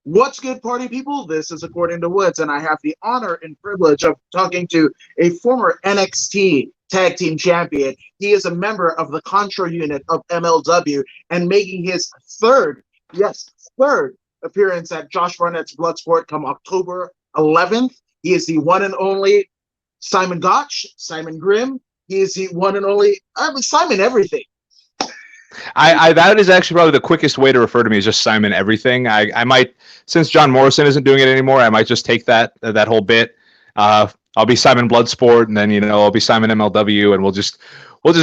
What's good, party people? This is According to Woods, and I have the honor and privilege of talking to a former NXT Tag Team Champion. He is a member of the Contra Unit of MLW and making his third, yes, third appearance at Josh Barnett's Bloodsport come October 11th. He is the one and only Simon Gotch, Simon Grimm. He is the one and only Simon Everything. I that is actually probably the quickest way to refer to me is just Simon Everything. I might, since John Morrison isn't doing it anymore, I might just take that whole bit. I'll be Simon Bloodsport, and then I'll be Simon MLW, and we'll just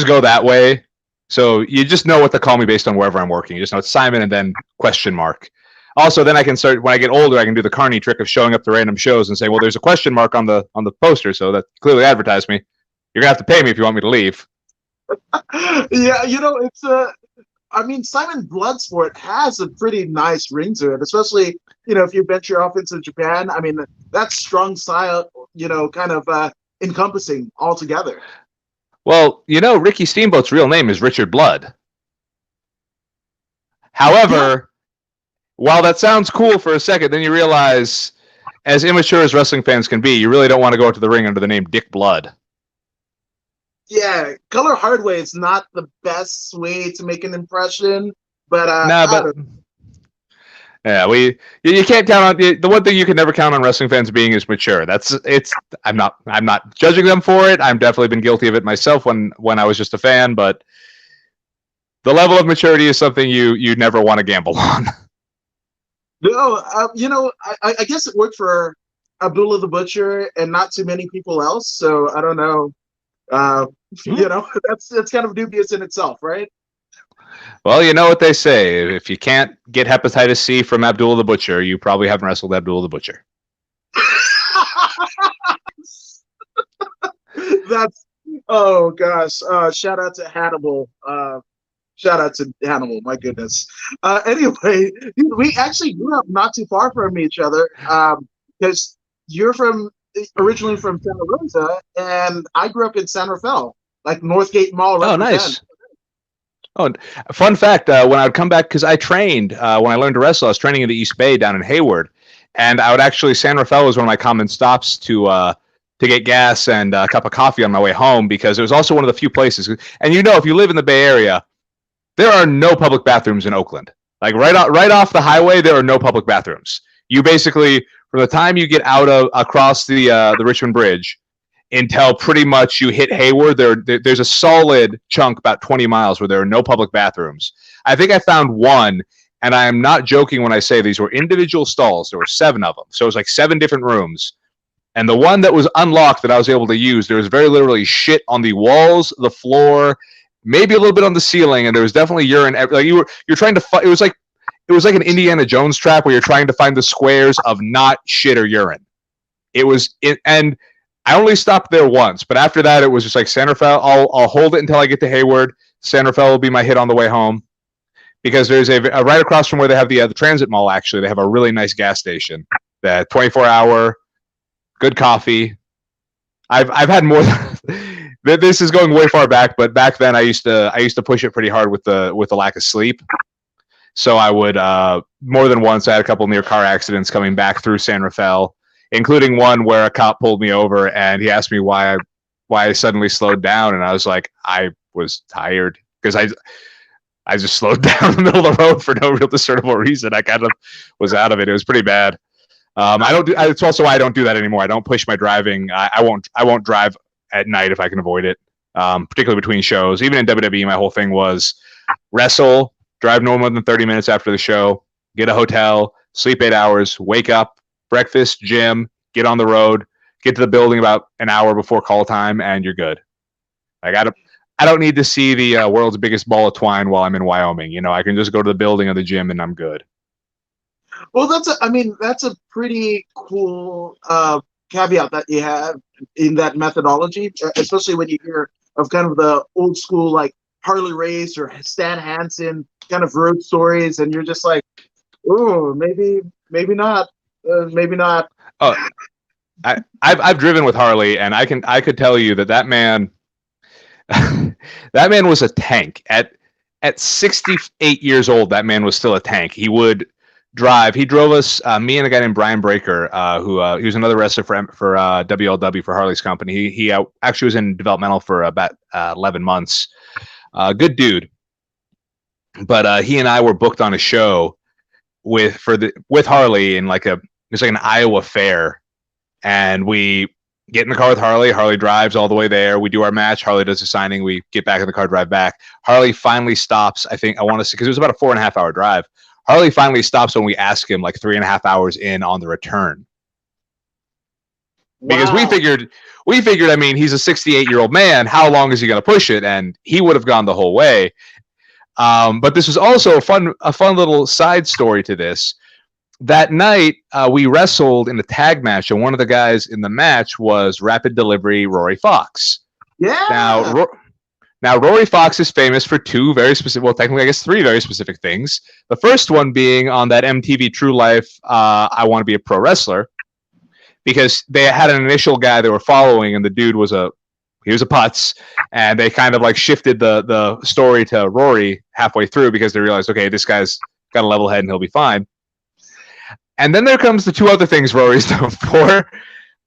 go that way. So you just know what to call me based on wherever I'm working. You just know it's Simon and then question mark. Also, then I can start, when I get older, I can do the Carney trick of showing up to random shows and saying, well, there's a question mark on the poster, so that clearly advertised me. You're gonna have to pay me if you want me to leave. Yeah, it's Simon Bloodsport has a pretty nice ring to it, especially, if you venture off into Japan. I mean, that's strong style, kind of encompassing altogether. Well, Ricky Steamboat's real name is Richard Blood. However, while that sounds cool for a second, then you realize, as immature as wrestling fans can be, you really don't want to go out to the ring under the name Dick Blood. Yeah, color hard way is not the best way to make an impression, but yeah, you can't count on the one thing you can never count on wrestling fans being is mature. I'm not judging them for it. I've definitely been guilty of it myself when I was just a fan, but the level of maturity is something you never want to gamble on. No, I guess it worked for Abdullah the Butcher and not too many people else. So I don't know. That's kind of dubious in itself, right? Well, you know what they say. If you can't get hepatitis C from Abdullah the Butcher, you probably haven't wrestled Abdullah the Butcher. Oh gosh. Shout out to Hannibal. My goodness. Anyway, we actually grew up not too far from each other, because you're originally from Santa Rosa, and I grew up in San Rafael, like Northgate Mall. Right. Oh, nice. Oh, fun fact, when I would come back, because I trained, when I learned to wrestle, I was training in the East Bay down in Hayward, and I would actually, San Rafael was one of my common stops to get gas and a cup of coffee on my way home, because it was also one of the few places, and if you live in the Bay Area, there are no public bathrooms in Oakland. Like right off the highway, there are no public bathrooms. You basically, from the time you get across the Richmond Bridge until pretty much you hit Hayward, there's a solid chunk, about 20 miles, where there are no public bathrooms. I think I found one, and I am not joking when I say these were individual stalls. There were 7 of them. So it was like 7 different rooms. And the one that was unlocked that I was able to use, there was very literally shit on the walls, the floor, maybe a little bit on the ceiling, and there was definitely urine. Like you're trying to it was like an Indiana Jones trap where you're trying to find the squares of not shit or urine. And I only stopped there once, but after that it was just like San Rafael. I'll hold it until I get to Hayward. San Rafael will be my hit on the way home, because there's a right across from where they have the transit mall. Actually, they have a really nice gas station, that 24-hour good coffee. I've had more. This is going way far back, but back then I used to push it pretty hard with the lack of sleep. So I would more than once. I had a couple near car accidents coming back through San Rafael, including one where a cop pulled me over and he asked me why I suddenly slowed down, and I was like, I was tired, because I just slowed down in the middle of the road for no real discernible reason. I kind of was out of it. It was pretty bad. It's also why I don't do that anymore. I don't push my driving. I won't drive at night if I can avoid it, particularly between shows. Even in WWE, my whole thing was wrestle, drive no more than 30 minutes after the show, get a hotel, sleep 8 hours, wake up, breakfast, gym, get on the road, get to the building about an hour before call time, and you're good. Like I don't need to see the world's biggest ball of twine while I'm in Wyoming. I can just go to the building or the gym and I'm good. Well, that's a pretty cool caveat that you have in that methodology, especially when you hear of kind of the old school, like Harley Race or Stan Hansen kind of road stories, and you're just like, oh, maybe not, maybe not. Oh, I've driven with Harley, and I could tell you that man that man was a tank. At 68 years old, that man was still a tank. He would drive. He drove us, me and a guy named Brian Breaker, who he was another wrestler for WLW for Harley's company. He actually was in developmental for about 11 months. Good dude. But he and I were booked on a show with Harley in it was like an Iowa fair, and we get in the car with Harley. Harley drives all the way there. We do our match. Harley does the signing. We get back in the car, drive back. Harley finally stops. I want to say, because it was about a 4.5 hour drive. Harley finally stops when we ask him 3.5 hours in on the return. Because we figured, I mean, he's a 68-year-old man. How long is he going to push it? And he would have gone the whole way. But this was also a fun little side story to this. That night, we wrestled in a tag match, and one of the guys in the match was Rapid Delivery Rory Fox. Yeah. Now, Rory Fox is famous for two very specific, well, technically, I guess three very specific things. The first one being on that MTV True Life, I Want to Be a Pro Wrestler, because they had an initial guy they were following, and the dude was a putz, and they kind of shifted the story to Rory halfway through because they realized, okay, this guy's got a level head and he'll be fine. And then there comes the two other things Rory's known for.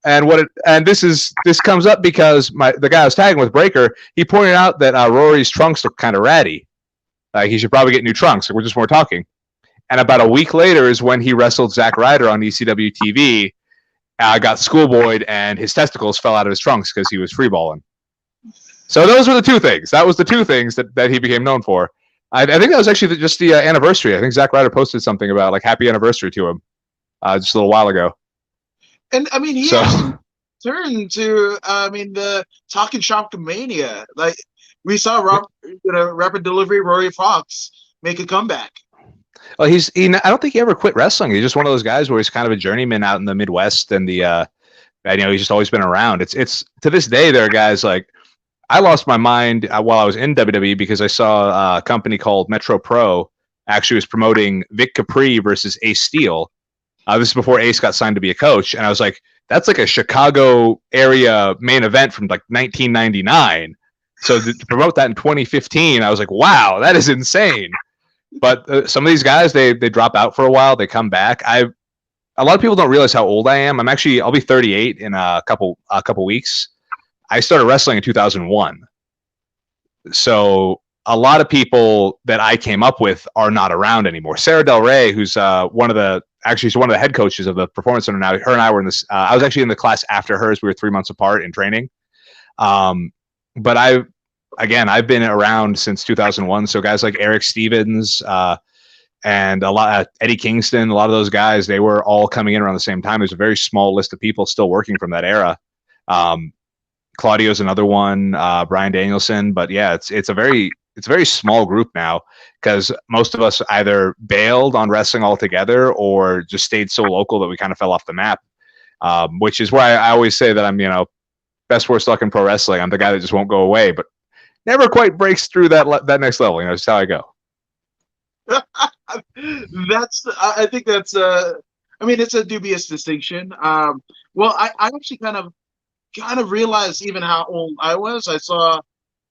And this comes up because the guy I was tagging with, Breaker, he pointed out that Rory's trunks look kind of ratty. He should probably get new trunks. We're just more talking. And about a week later is when he wrestled Zack Ryder on ECW TV. Got schoolboyed, and his testicles fell out of his trunks because he was freeballing. So those were the two things. That was the two things that he became known for. I think that was actually just the anniversary. I think Zack Ryder posted something about happy anniversary to him just a little while ago. And I mean, he actually turned to the Talking Shop Mania. We saw Rapid Delivery Rory Fox make a comeback. Well, I don't think he ever quit wrestling. He's just one of those guys where he's kind of a journeyman out in the Midwest, and he's just always been around. It's to this day there are guys I lost my mind while I was in WWE because I saw a company called Metro Pro actually was promoting Vic Capri versus Ace Steel. This is before Ace got signed to be a coach, and I was like, that's a Chicago area main event from 1999. So to promote that in 2015, I was like, wow, that is insane. But some of these guys, they drop out for a while, they come back. A lot of people don't realize how old I am. I'll be 38 in a couple weeks. I started wrestling in 2001. So a lot of people that I came up with are not around anymore. Sarah Del Rey, who's one of the head coaches of the Performance Center now. Her and I were in this. I was actually in the class after hers. We were 3 months apart in training. But I've been around since 2001. So guys like Eric Stevens and a lot Eddie Kingston, a lot of those guys, they were all coming in around the same time. There's a very small list of people still working from that era. Claudio's another one, Brian Danielson. But yeah, it's a very small group now because most of us either bailed on wrestling altogether or just stayed so local that we kind of fell off the map. Which is why I always say that I'm, best worst luck in pro wrestling. I'm the guy that just won't go away, but never quite breaks through that next level. That's how I go. I think that's it's a dubious distinction. Well, I actually kind of realized even how old I was. I saw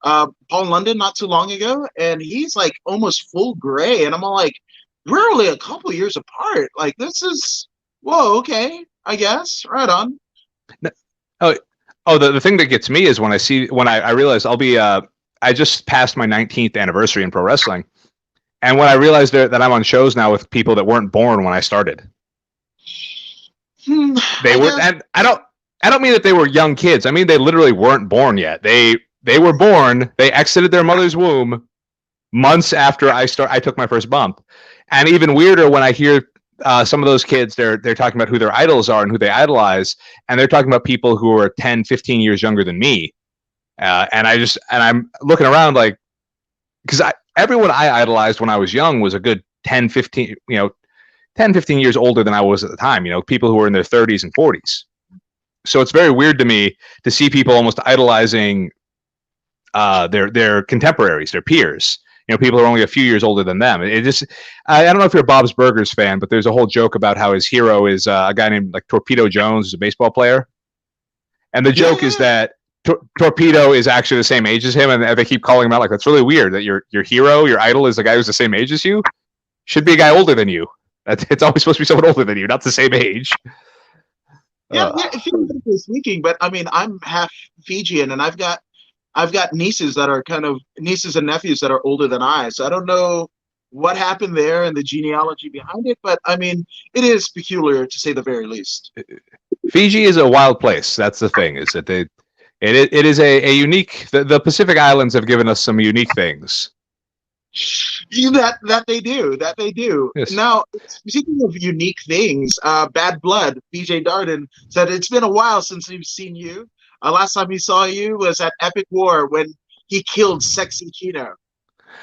Paul London not too long ago, and he's almost full gray, and I'm all like, we're only a couple years apart. This is okay, I guess. Right on. The thing that gets me is when I realize I'll be I just passed my 19th anniversary in pro wrestling, and when I realized that I'm on shows now with people that weren't born when I started. They were, and I don't mean that they were young kids. I mean they literally weren't born yet. They were born. They exited their mother's womb months after I took my first bump. And even weirder when I hear some of those kids, they're talking about who their idols are and who they idolize, and they're talking about people who are 10, 15 years younger than me. And I'm looking around because everyone I idolized when I was young was a good 10, 15 years older than I was at the time. People who were in their 30s and 40s. So it's very weird to me to see people almost idolizing their contemporaries, their peers. People who are only a few years older than them. I don't know if you're a Bob's Burgers fan, but there's a whole joke about how his hero is a guy named Torpedo Jones, who's a baseball player. And the joke is that Torpedo is actually the same age as him, and they keep calling him out that's really weird that your hero, your idol, is the guy who's the same age as you. Should be a guy older than you. It's always supposed to be someone older than you, not the same age. Yeah, theoretically speaking, but I mean, I'm half Fijian, and I've got nieces that are kind of nieces and nephews that are older than I. So I don't know what happened there and the genealogy behind it, but I mean, it is peculiar to say the very least. Fiji is a wild place. That's the thing, is that it is a unique. The Pacific Islands have given us some unique things. That they do. Yes. Now, speaking of unique things, Bad Blood, BJ Darden said it's been a while since we've seen you. Last time we saw you was at Epic War when he killed Sexy Chino.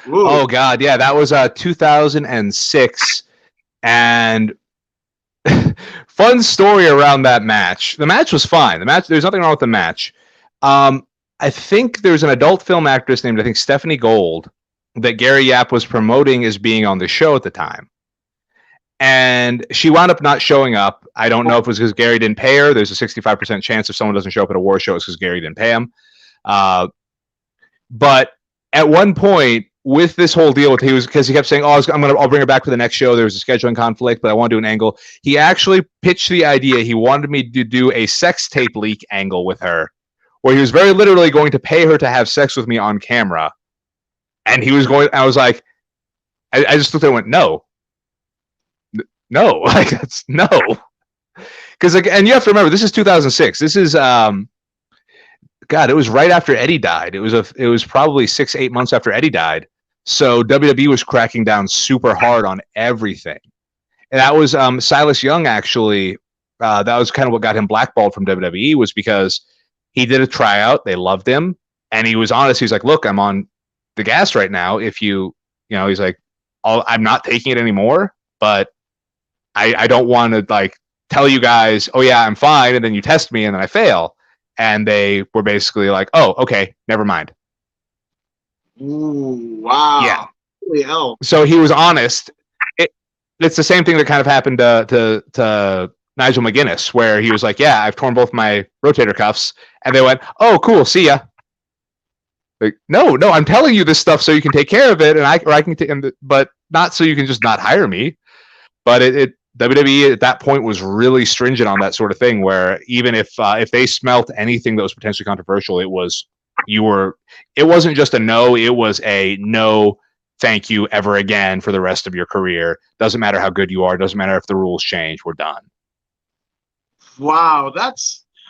Ooh. Oh God, yeah, that was 2006, and fun story around that match. The match was fine. There's nothing wrong with the match. I think there's an adult film actress named, I think, Stephanie Gold, that Gary Yap was promoting as being on the show at the time. And she wound up not showing up. I don't know if it was because Gary didn't pay her. There's a 65% chance if someone doesn't show up at a war show, it's because Gary didn't pay him. But at one point, with this whole deal, because he kept saying, "Oh, I'll bring her back for the next show." There was a scheduling conflict, but I want to do an angle. He actually pitched the idea. He wanted me to do a sex tape leak angle with her, where he was very literally going to pay her to have sex with me on camera. And he was going. I was like, I just looked at it and went, no, like that's no, because and you have to remember, this is 2006. This is God. It was right after Eddie died. It was probably 6-8 months after Eddie died. So WWE was cracking down super hard on everything, and that was Silas Young actually. That was kind of what got him blackballed from WWE, was because he did a tryout. They loved him, and he was honest. He's like, "Look, I'm on the gas right now. If he's like, I'm not taking it anymore, but I don't want to like tell you guys, oh yeah, I'm fine, and then you test me and then I fail." And they were basically like, "Oh, okay, never mind." Ooh, wow. Yeah. Holy hell. So he was honest. It's the same thing that kind of happened to Nigel McGuinness, where he was like, "Yeah, I've torn both my rotator cuffs," and they went, "Oh, cool, see ya." Like, no, I'm telling you this stuff so you can take care of it, and I can, but not so you can just not hire me. But WWE at that point was really stringent on that sort of thing, where even if they smelt anything that was potentially controversial, it wasn't just a no, it was a no, thank you ever again for the rest of your career. Doesn't matter how good you are, doesn't matter if the rules change, we're done. Wow,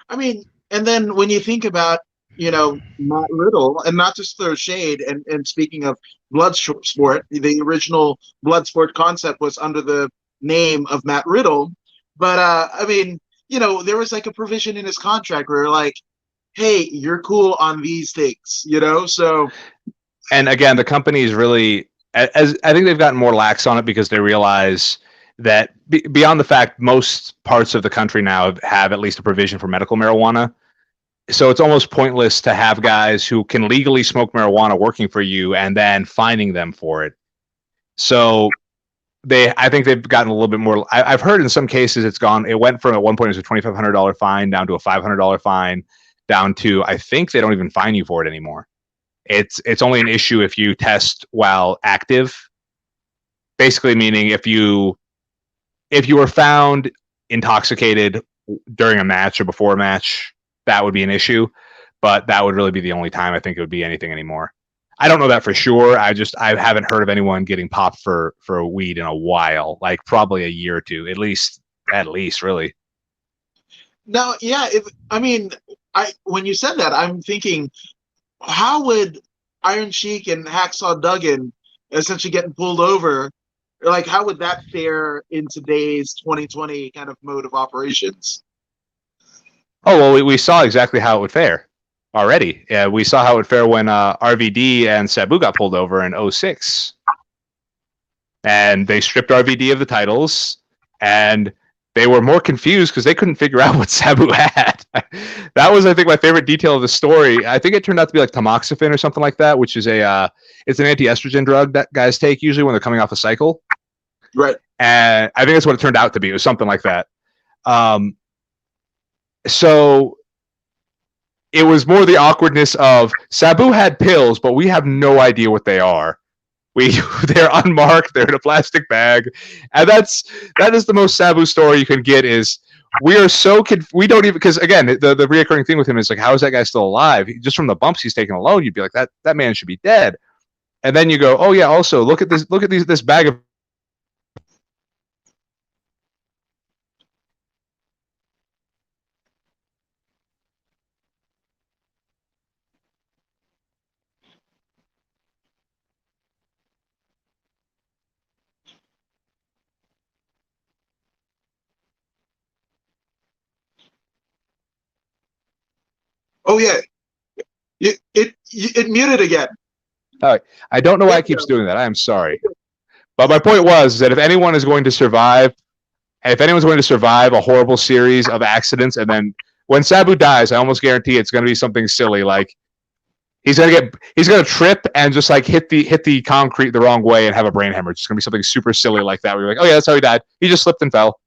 and then when you think about, Matt Riddle, and not just throw shade, and speaking of Bloodsport, the original Bloodsport concept was under the name of Matt Riddle, but there was like a provision in his contract where like, hey, you're cool on these things, so. And again, the company is really, as I think they've gotten more lax on it, because they realize that beyond the fact most parts of the country now have at least a provision for medical marijuana. So it's almost pointless to have guys who can legally smoke marijuana working for you and then fining them for it. So I think they've gotten a little bit more. I've heard in some cases it went from, at one point it was a $2,500 fine down to a $500 fine, down to, I think they don't even fine you for it anymore. It's only an issue if you test while active. Basically meaning if you were found intoxicated during a match or before a match, that would be an issue, but that would really be the only time I think it would be anything anymore. I don't know that for sure. I haven't heard of anyone getting popped for weed in a while, like probably a year or two, at least really. Now, yeah, when you said that, I'm thinking, how would Iron Sheik and Hacksaw Duggan essentially getting pulled over, like how would that fare in today's 2020 kind of mode of operations? Oh, well, we saw exactly how it would fare already. Yeah, we saw how it would fare when RVD and Sabu got pulled over in 2006. And they stripped RVD of the titles, and they were more confused because they couldn't figure out what Sabu had. That was, I think, my favorite detail of the story. I think it turned out to be like tamoxifen or something like that, which is it's an anti-estrogen drug that guys take usually when they're coming off a cycle. Right. And I think that's what it turned out to be. It was something like that. So it was more the awkwardness of Sabu had pills, but we have no idea what they are. They're unmarked. They're in a plastic bag, and that is the most Sabu story you can get. Is we are so we don't even, because again the reoccurring thing with him is like, how is that guy still alive? Just from the bumps he's taken alone, you'd be like, that man should be dead. And then you go, oh yeah, also look at this bag of. Oh yeah, it muted again. I don't know why it keeps doing that. I am sorry. But my point was that if anyone's going to survive a horrible series of accidents, and then when Sabu dies, I almost guarantee it's going to be something silly, like he's going to trip and just like hit the concrete the wrong way and have a brain hemorrhage. It's going to be something super silly like that. Where you're like, oh yeah, that's how he died. He just slipped and fell.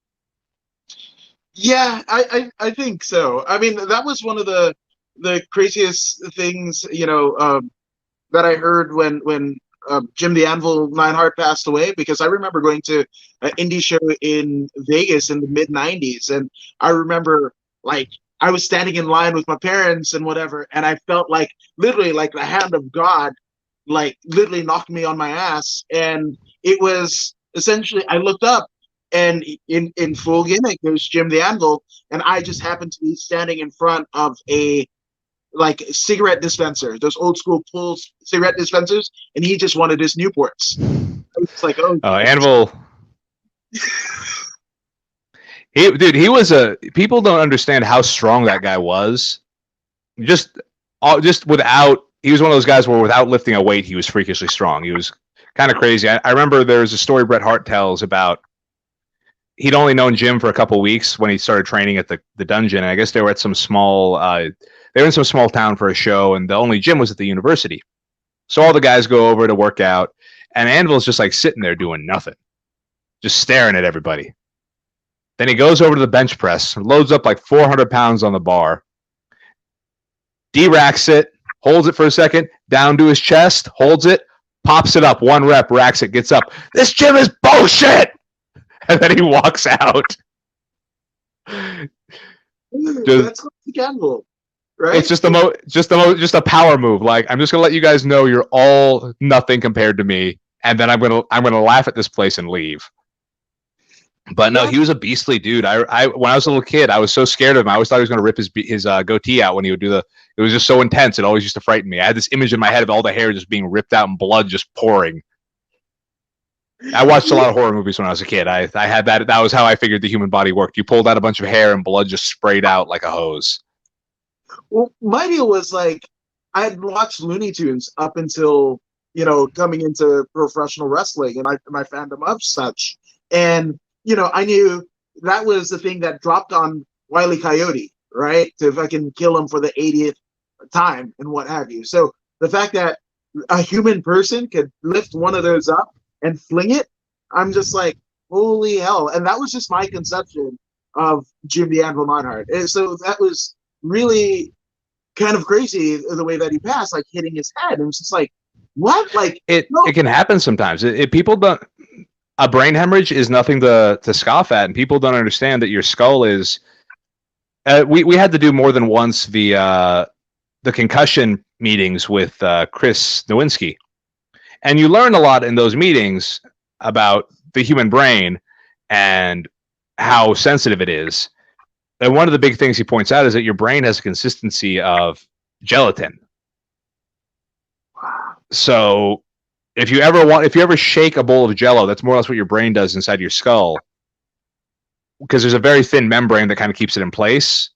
Yeah, I think so. I mean, that was one of the craziest things, that I heard when Jim the Anvil Neidhart passed away, because I remember going to an indie show in Vegas in the mid '90s, and I remember like I was standing in line with my parents and whatever, and I felt like literally like the hand of God, like literally knocked me on my ass, and it was essentially I looked up, and in full gimmick there's Jim the Anvil, and I just happened to be standing in front of a like cigarette dispenser, those old school pull cigarette dispensers, and he just wanted his Newports. It's like, oh, Anvil. He was people don't understand how strong that guy was. Just without, he was one of those guys where without lifting a weight, he was freakishly strong. He was kind of crazy. I remember there's a story Bret Hart tells about he'd only known Jim for a couple weeks when he started training at the dungeon. And I guess they were at some small, they were in some small town for a show, and the only gym was at the university. So all the guys go over to work out, and Anvil's just like sitting there doing nothing, just staring at everybody. Then he goes over to the bench press, loads up like 400 pounds on the bar, de-racks it, holds it for a second, down to his chest, holds it, pops it up, one rep, racks it, gets up. This gym is bullshit! And then he walks out. That's like Anvil, right? It's just a power move. Like, I'm just gonna let you guys know you're all nothing compared to me, and then I'm gonna laugh at this place and leave. But no, he was a beastly dude. I when I was a little kid, I was so scared of him. I always thought he was gonna rip his goatee out when he would do it was just so intense. It always used to frighten me. I had this image in my head of all the hair just being ripped out and blood just pouring. I watched a lot of horror movies when I was a kid. I had that. That was how I figured the human body worked. You pulled out a bunch of hair and blood just sprayed out like a hose. Well, my deal was like I had watched Looney Tunes up until coming into professional wrestling and my fandom of such, and I knew that was the thing that dropped on Wile E. Coyote, right? To fucking kill him for the 80th time and what have you. So the fact that a human person could lift one of those up and fling it, I'm just like, holy hell. And that was just my conception of Jim the Anvil Neidhart. And so that was really kind of crazy the way that he passed, like hitting his head. And it's just like, what? Like it can happen sometimes. People don't. A brain hemorrhage is nothing to scoff at, and people don't understand that your skull is. We had to do more than once the concussion meetings with Chris Nowinski, and you learn a lot in those meetings about the human brain and how sensitive it is. And one of the big things he points out is that your brain has a consistency of gelatin. So if you ever shake a bowl of Jell-O, that's more or less what your brain does inside your skull, because there's a very thin membrane that kind of keeps it in place.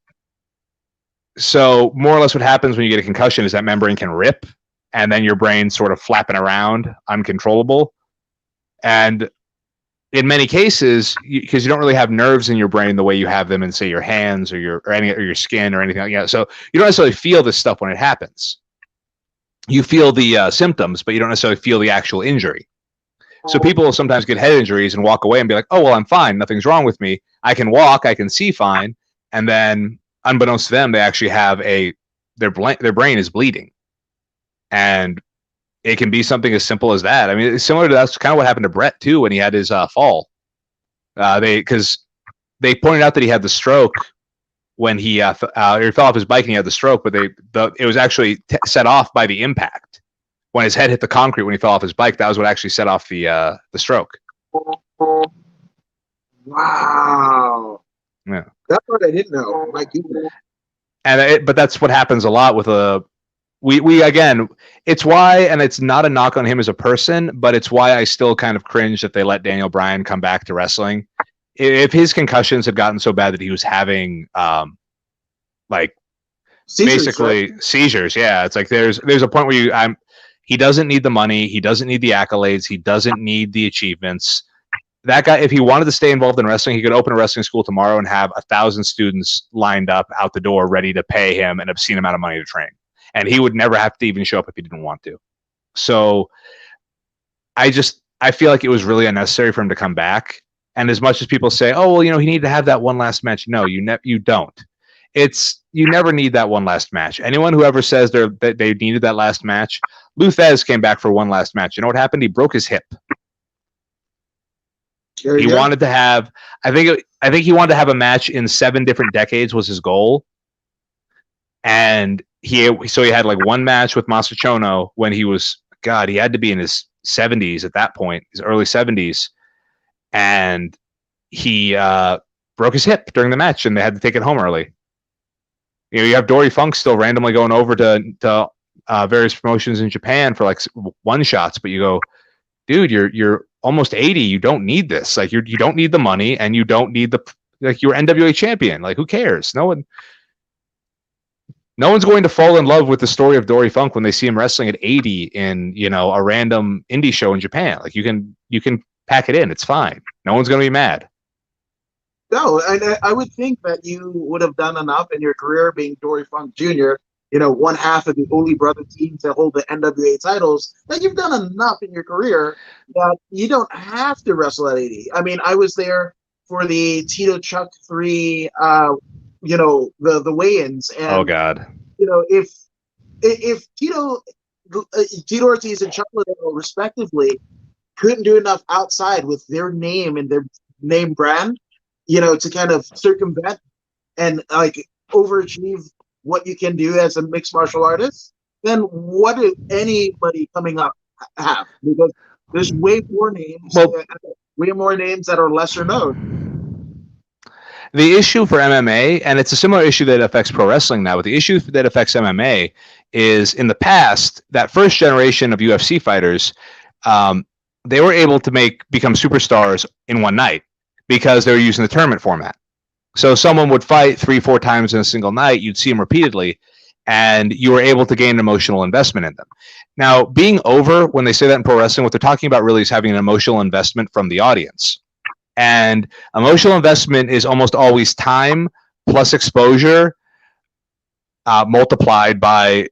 So more or less what happens when you get a concussion is that membrane can rip, and then your brain's sort of flapping around uncontrollable. And in many cases, because you don't really have nerves in your brain the way you have them in, say, your hands or your skin or anything like that, so you don't necessarily feel this stuff when it happens. You feel the symptoms, but you don't necessarily feel the actual injury. So people will sometimes get head injuries and walk away and be like, oh, well, I'm fine. Nothing's wrong with me. I can walk. I can see fine. And then unbeknownst to them, they actually have their brain is bleeding. And it can be something as simple as that. I mean, it's similar to that's kind of what happened to Brett too when he had his fall. Because they pointed out that he had the stroke when he fell off his bike and he had the stroke, but it was actually set off by the impact when his head hit the concrete when he fell off his bike. That was what actually set off the stroke. Wow. Yeah, that's what I didn't know. My goodness. But that's what happens a lot with we again, it's why, and it's not a knock on him as a person, but it's why I still kind of cringe that they let Daniel Bryan come back to wrestling. If his concussions had gotten so bad that he was having like seizures, basically right? Seizures, yeah, it's like there's a point where he doesn't need the money, he doesn't need the accolades, he doesn't need the achievements. That guy, if he wanted to stay involved in wrestling, he could open a wrestling school tomorrow and have 1,000 students lined up out the door ready to pay him an obscene amount of money to train. And he would never have to even show up if he didn't want to. So I feel like it was really unnecessary for him to come back. And as much as people say, oh, well, he needed to have that one last match. No, you don't. You never need that one last match. Anyone who ever says that they needed that last match, Lou Thesz came back for one last match. You know what happened? He broke his hip. He wanted to have, I think he wanted to have a match in 7 different decades was his goal. And he had like one match with Masachono when he had to be in his 70s at that point, his early 70s. And he broke his hip during the match and they had to take it home early. You have Dory Funk still randomly going over to various promotions in Japan for like one shots, but you go, dude, you're almost 80. You don't need this. Like you don't need the money and you don't need you're NWA champion. Like who cares? No one's going to fall in love with the story of Dory Funk when they see him wrestling at 80 in, a random indie show in Japan. Like you can pack it in. It's fine. No one's going to be mad. No, and I would think that you would have done enough in your career being Dory Funk Jr., one half of the only brother team to hold the NWA titles, that you've done enough in your career that you don't have to wrestle at 80. I mean, I was there for the Tito Chuck 3 the weigh-ins, and oh god, if Tito Ortiz and Chuck Liddell respectively couldn't do enough outside with their name and their name brand, to kind of circumvent and like overachieve what you can do as a mixed martial artist, then what did anybody coming up have? Because there's way more names, that are lesser known. The issue for MMA, and it's a similar issue that affects pro wrestling now, but the issue that affects MMA is in the past, that first generation of UFC fighters, they were able to become superstars in one night because they were using the tournament format. So someone would fight 3-4 times in a single night, you'd see them repeatedly, and you were able to gain emotional investment in them. Now, being over, when they say that in pro wrestling, what they're talking about really is having an emotional investment from the audience. And emotional investment is almost always time plus exposure multiplied by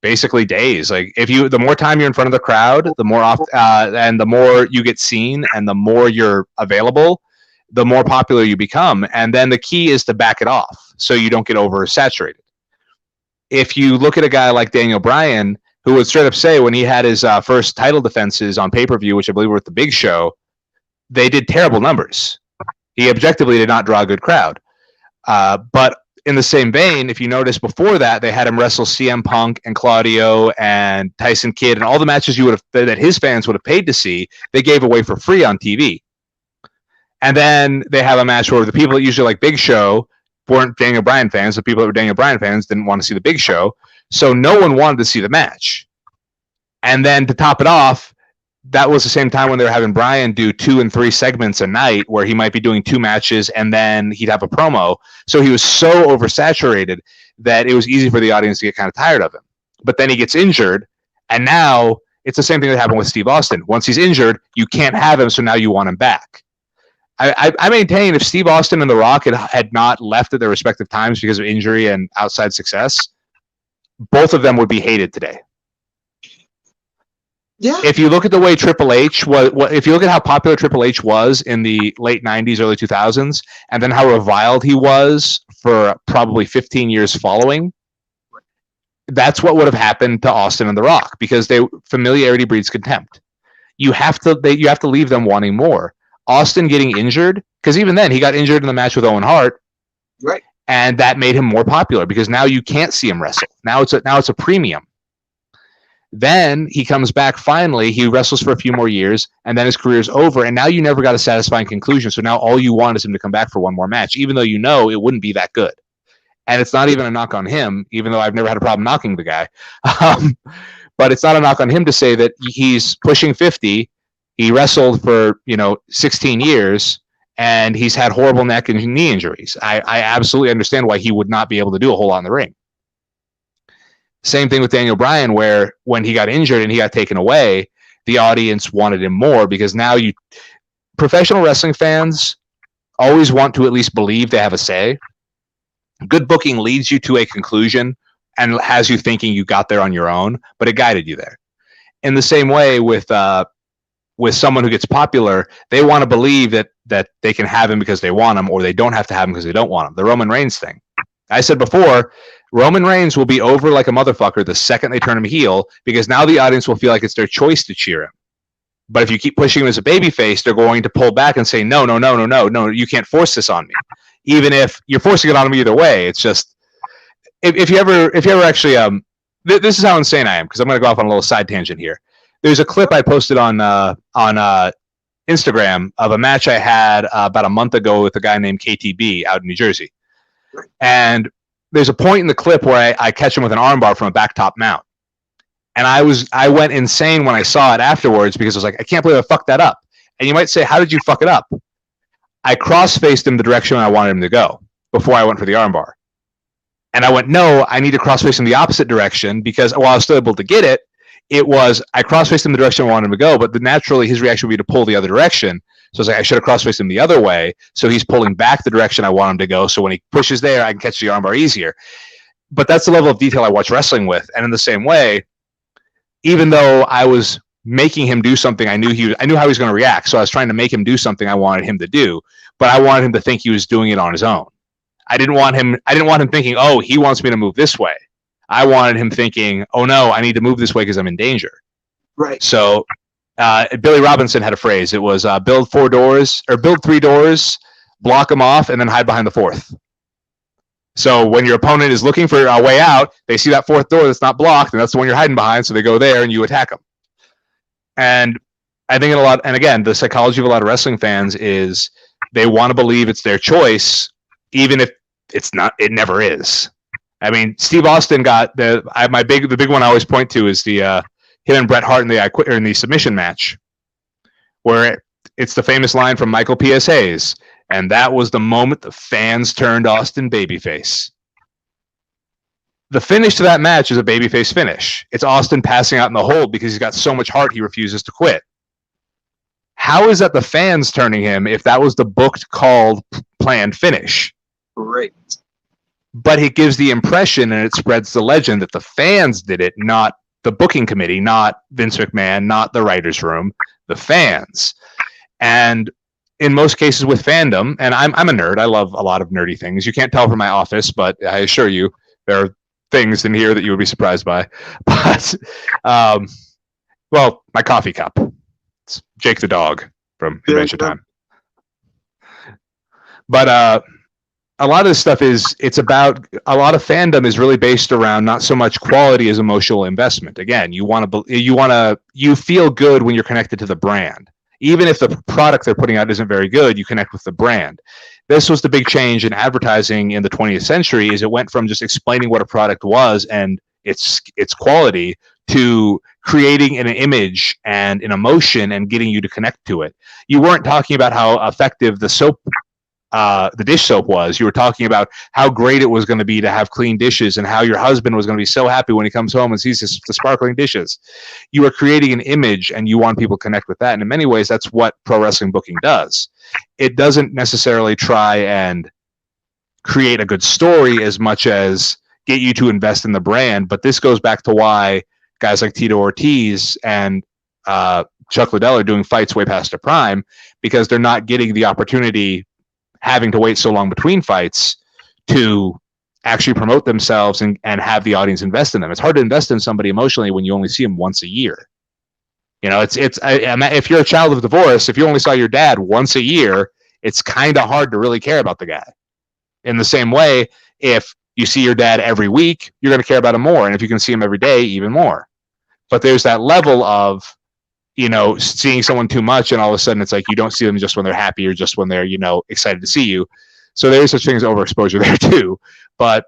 basically days. Like the more time you're in front of the crowd, the more often and the more you get seen and the more you're available, the more popular you become. And then the key is to back it off so you don't get oversaturated. If you look at a guy like Daniel Bryan, who would straight up say when he had his first title defenses on pay-per-view, which I believe were at the Big Show, they did terrible numbers. He objectively did not draw a good crowd. But in the same vein, if you notice before that, they had him wrestle CM Punk and Claudio and Tyson Kidd and all the matches that his fans would have paid to see, they gave away for free on TV. And then they have a match where the people that usually like Big Show weren't Daniel Bryan fans. The people that were Daniel Bryan fans didn't want to see the Big Show. So no one wanted to see the match. And then to top it off, that was the same time when they were having Bryan do 2 and 3 segments a night where he might be doing 2 matches and then he'd have a promo. So he was so oversaturated that it was easy for the audience to get kind of tired of him. But then he gets injured, and now it's the same thing that happened with Steve Austin. Once he's injured, you can't have him, so now you want him back. I maintain if Steve Austin and The Rock had not left at their respective times because of injury and outside success, both of them would be hated today. Yeah. If you look at the way Triple H if you look at how popular Triple H was in the late 90s, early 2000s, and then how reviled he was for probably 15 years following, that's what would have happened to Austin and The Rock, because familiarity breeds contempt. You have to leave them wanting more. Austin getting injured, because even then he got injured in the match with Owen Hart, right? And that made him more popular because now you can't see him wrestle. Now it's a premium. Then he comes back finally. He wrestles for a few more years, and then his career's over. And now you never got a satisfying conclusion. So now all you want is him to come back for one more match, even though you know it wouldn't be that good. And it's not even a knock on him, even though I've never had a problem knocking the guy. But it's not a knock on him to say that he's pushing 50. He wrestled for 16 years, and he's had horrible neck and knee injuries. I absolutely understand why he would not be able to do a whole lot in the ring. Same thing with Daniel Bryan, where when he got injured and he got taken away, the audience wanted him more, because now professional wrestling fans always want to at least believe they have a say. Good booking leads you to a conclusion and has you thinking you got there on your own, but it guided you there. In the same way with someone who gets popular, they want to believe that they can have him because they want him, or they don't have to have him because they don't want him. The Roman Reigns thing. I said before, Roman Reigns will be over like a motherfucker the second they turn him heel, because now the audience will feel like it's their choice to cheer him. But if you keep pushing him as a babyface, they're going to pull back and say, no, you can't force this on me. Even if you're forcing it on him either way. It's just, if you ever actually, this is how insane I am, because I'm going to go off on a little side tangent here. There's a clip I posted on Instagram of a match I had about a month ago with a guy named KTB out in New Jersey. And there's a point in the clip where I catch him with an armbar from a back top mount. And I went insane when I saw it afterwards, because I was like, I can't believe I fucked that up. And you might say, how did you fuck it up? I cross-faced him the direction I wanted him to go before I went for the armbar. And I went, no, I need to cross-face him the opposite direction, because while I was still able to get it, I cross-faced him the direction I wanted him to go, but naturally his reaction would be to pull the other direction. So I was like, I should have cross-faced him the other way, so he's pulling back the direction I want him to go, so when he pushes there, I can catch the armbar easier. But that's the level of detail I watch wrestling with. And in the same way, even though I was making him do something, I knew how he was going to react, so I was trying to make him do something I wanted him to do, but I wanted him to think he was doing it on his own. I didn't want him thinking, oh, he wants me to move this way. I wanted him thinking, oh no, I need to move this way because I'm in danger. Right. So Billy Robinson had a phrase. It was build 3 doors, block them off, and then hide behind the 4th. So when your opponent is looking for a way out, they see that 4th door that's not blocked, and that's the one you're hiding behind, so they go there and you attack them. And I think and again, the psychology of a lot of wrestling fans is they want to believe it's their choice, even if it's not. It never is. I mean, Steve Austin got the big one I always point to is the him and Bret Hart in the submission match, where it's the famous line from Michael P.S. Hayes, and that was the moment the fans turned Austin babyface. The finish to that match is a babyface finish. It's Austin passing out in the hold because he's got so much heart he refuses to quit. How is that the fans turning him if that was the booked, called, planned finish? Great. But it gives the impression and it spreads the legend that the fans did it, not the booking committee, not Vince McMahon, not the writer's room, the fans. And in most cases with fandom, and I'm a nerd, I love a lot of nerdy things. You can't tell from my office, but I assure you there are things in here that you would be surprised by. But, well, my coffee cup. It's Jake the dog from Adventure Time. But a lot of this stuff it's about a lot of fandom is really based around not so much quality as emotional investment. Again, you feel good when you're connected to the brand. Even if the product they're putting out isn't very good, you connect with the brand. This was the big change in advertising in the 20th century, is it went from just explaining what a product was and its quality to creating an image and an emotion and getting you to connect to it. You weren't talking about how effective the dish soap was. You were talking about how great it was going to be to have clean dishes and how your husband was going to be so happy when he comes home and sees the sparkling dishes. You were creating an image and you want people to connect with that. And in many ways, that's what pro wrestling booking does. It doesn't necessarily try and create a good story as much as get you to invest in the brand. But this goes back to why guys like Tito Ortiz and Chuck Liddell are doing fights way past their prime, because they're not getting the opportunity, having to wait so long between fights, to actually promote themselves and have the audience invest in them. It's hard to invest in somebody emotionally when you only see them once a year. You know, if you're a child of divorce, if you only saw your dad once a year, it's kind of hard to really care about the guy. In the same way, if you see your dad every week, you're going to care about him more. And if you can see him every day, even more. But there's that level of, you know, seeing someone too much, and all of a sudden it's like you don't see them just when they're happy or just when they're, you know, excited to see you. So there is such thing as overexposure there too. But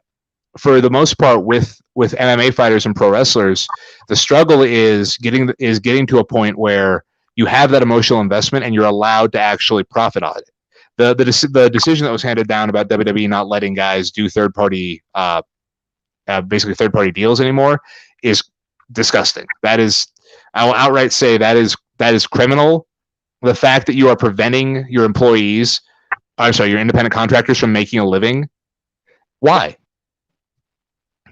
for the most part, with MMA fighters and pro wrestlers, the struggle is getting to a point where you have that emotional investment and you're allowed to actually profit on it. The decision that was handed down about WWE not letting guys do basically third party deals anymore is disgusting. That is, I will outright say that is criminal. The fact that you are preventing your employees, your independent contractors from making a living. Why?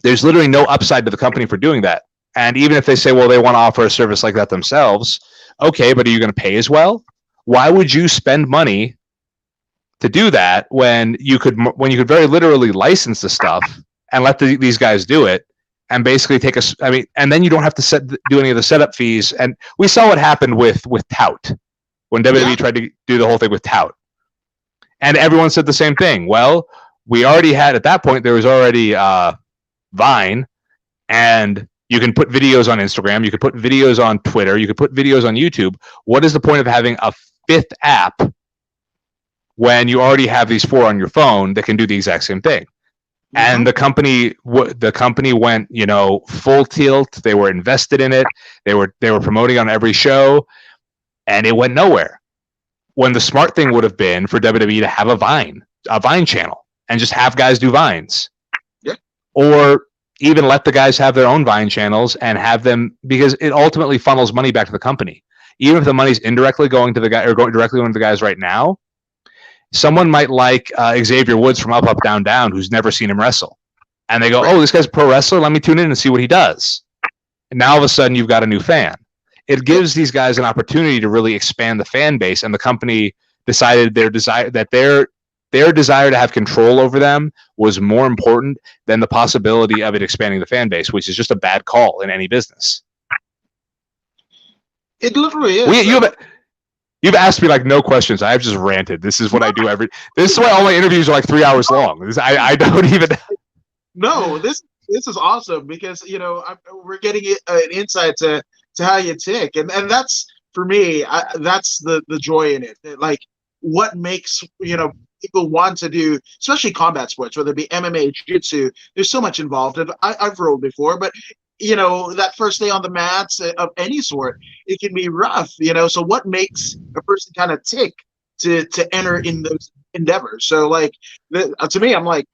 There's literally no upside to the company for doing that. And even if they say, well, they want to offer a service like that themselves, okay, but are you going to pay as well? Why would you spend money to do that when you could very literally license the stuff and let these guys do it and basically and then you don't have to do any of the setup fees. And we saw what happened with Tout when WWE tried to do the whole thing with Tout. And everyone said the same thing. Well, we already had, at that point, there was already Vine, and you can put videos on Instagram, you could put videos on Twitter, you could put videos on YouTube. What is the point of having a fifth app when you already have these 4 on your phone that can do the exact same thing? Mm-hmm. And the company went, you know, full tilt. They were invested in it. They were promoting on every show, and it went nowhere. When the smart thing would have been for WWE to have a Vine channel and just have guys do Vines. Or even let the guys have their own Vine channels and have them, because it ultimately funnels money back to the company. Even if the money's indirectly going to the guy or going directly to the guys right now, someone might like Xavier Woods from Up, Up, Down, Down, who's never seen him wrestle. And they go, oh, this guy's a pro wrestler. Let me tune in and see what he does. And now all of a sudden you've got a new fan. It gives these guys an opportunity to really expand the fan base. And the company decided their desire to have control over them was more important than the possibility of it expanding the fan base, which is just a bad call in any business. It literally is. You've asked me like no questions. I've just ranted. This is what I do this is why all my interviews are like 3 hours long. I don't even. No, this is awesome because, you know, we're getting an insight to how you tick. And that's, for me, that's the joy in it. Like, what makes, you know, people want to do, especially combat sports, whether it be MMA, jiu-jitsu, there's so much involved. And I've rolled before, but, you know, that first day on the mats of any sort, it can be rough, you know. So what makes a person kind of tick to enter in those endeavors? So, like, to me, I'm like,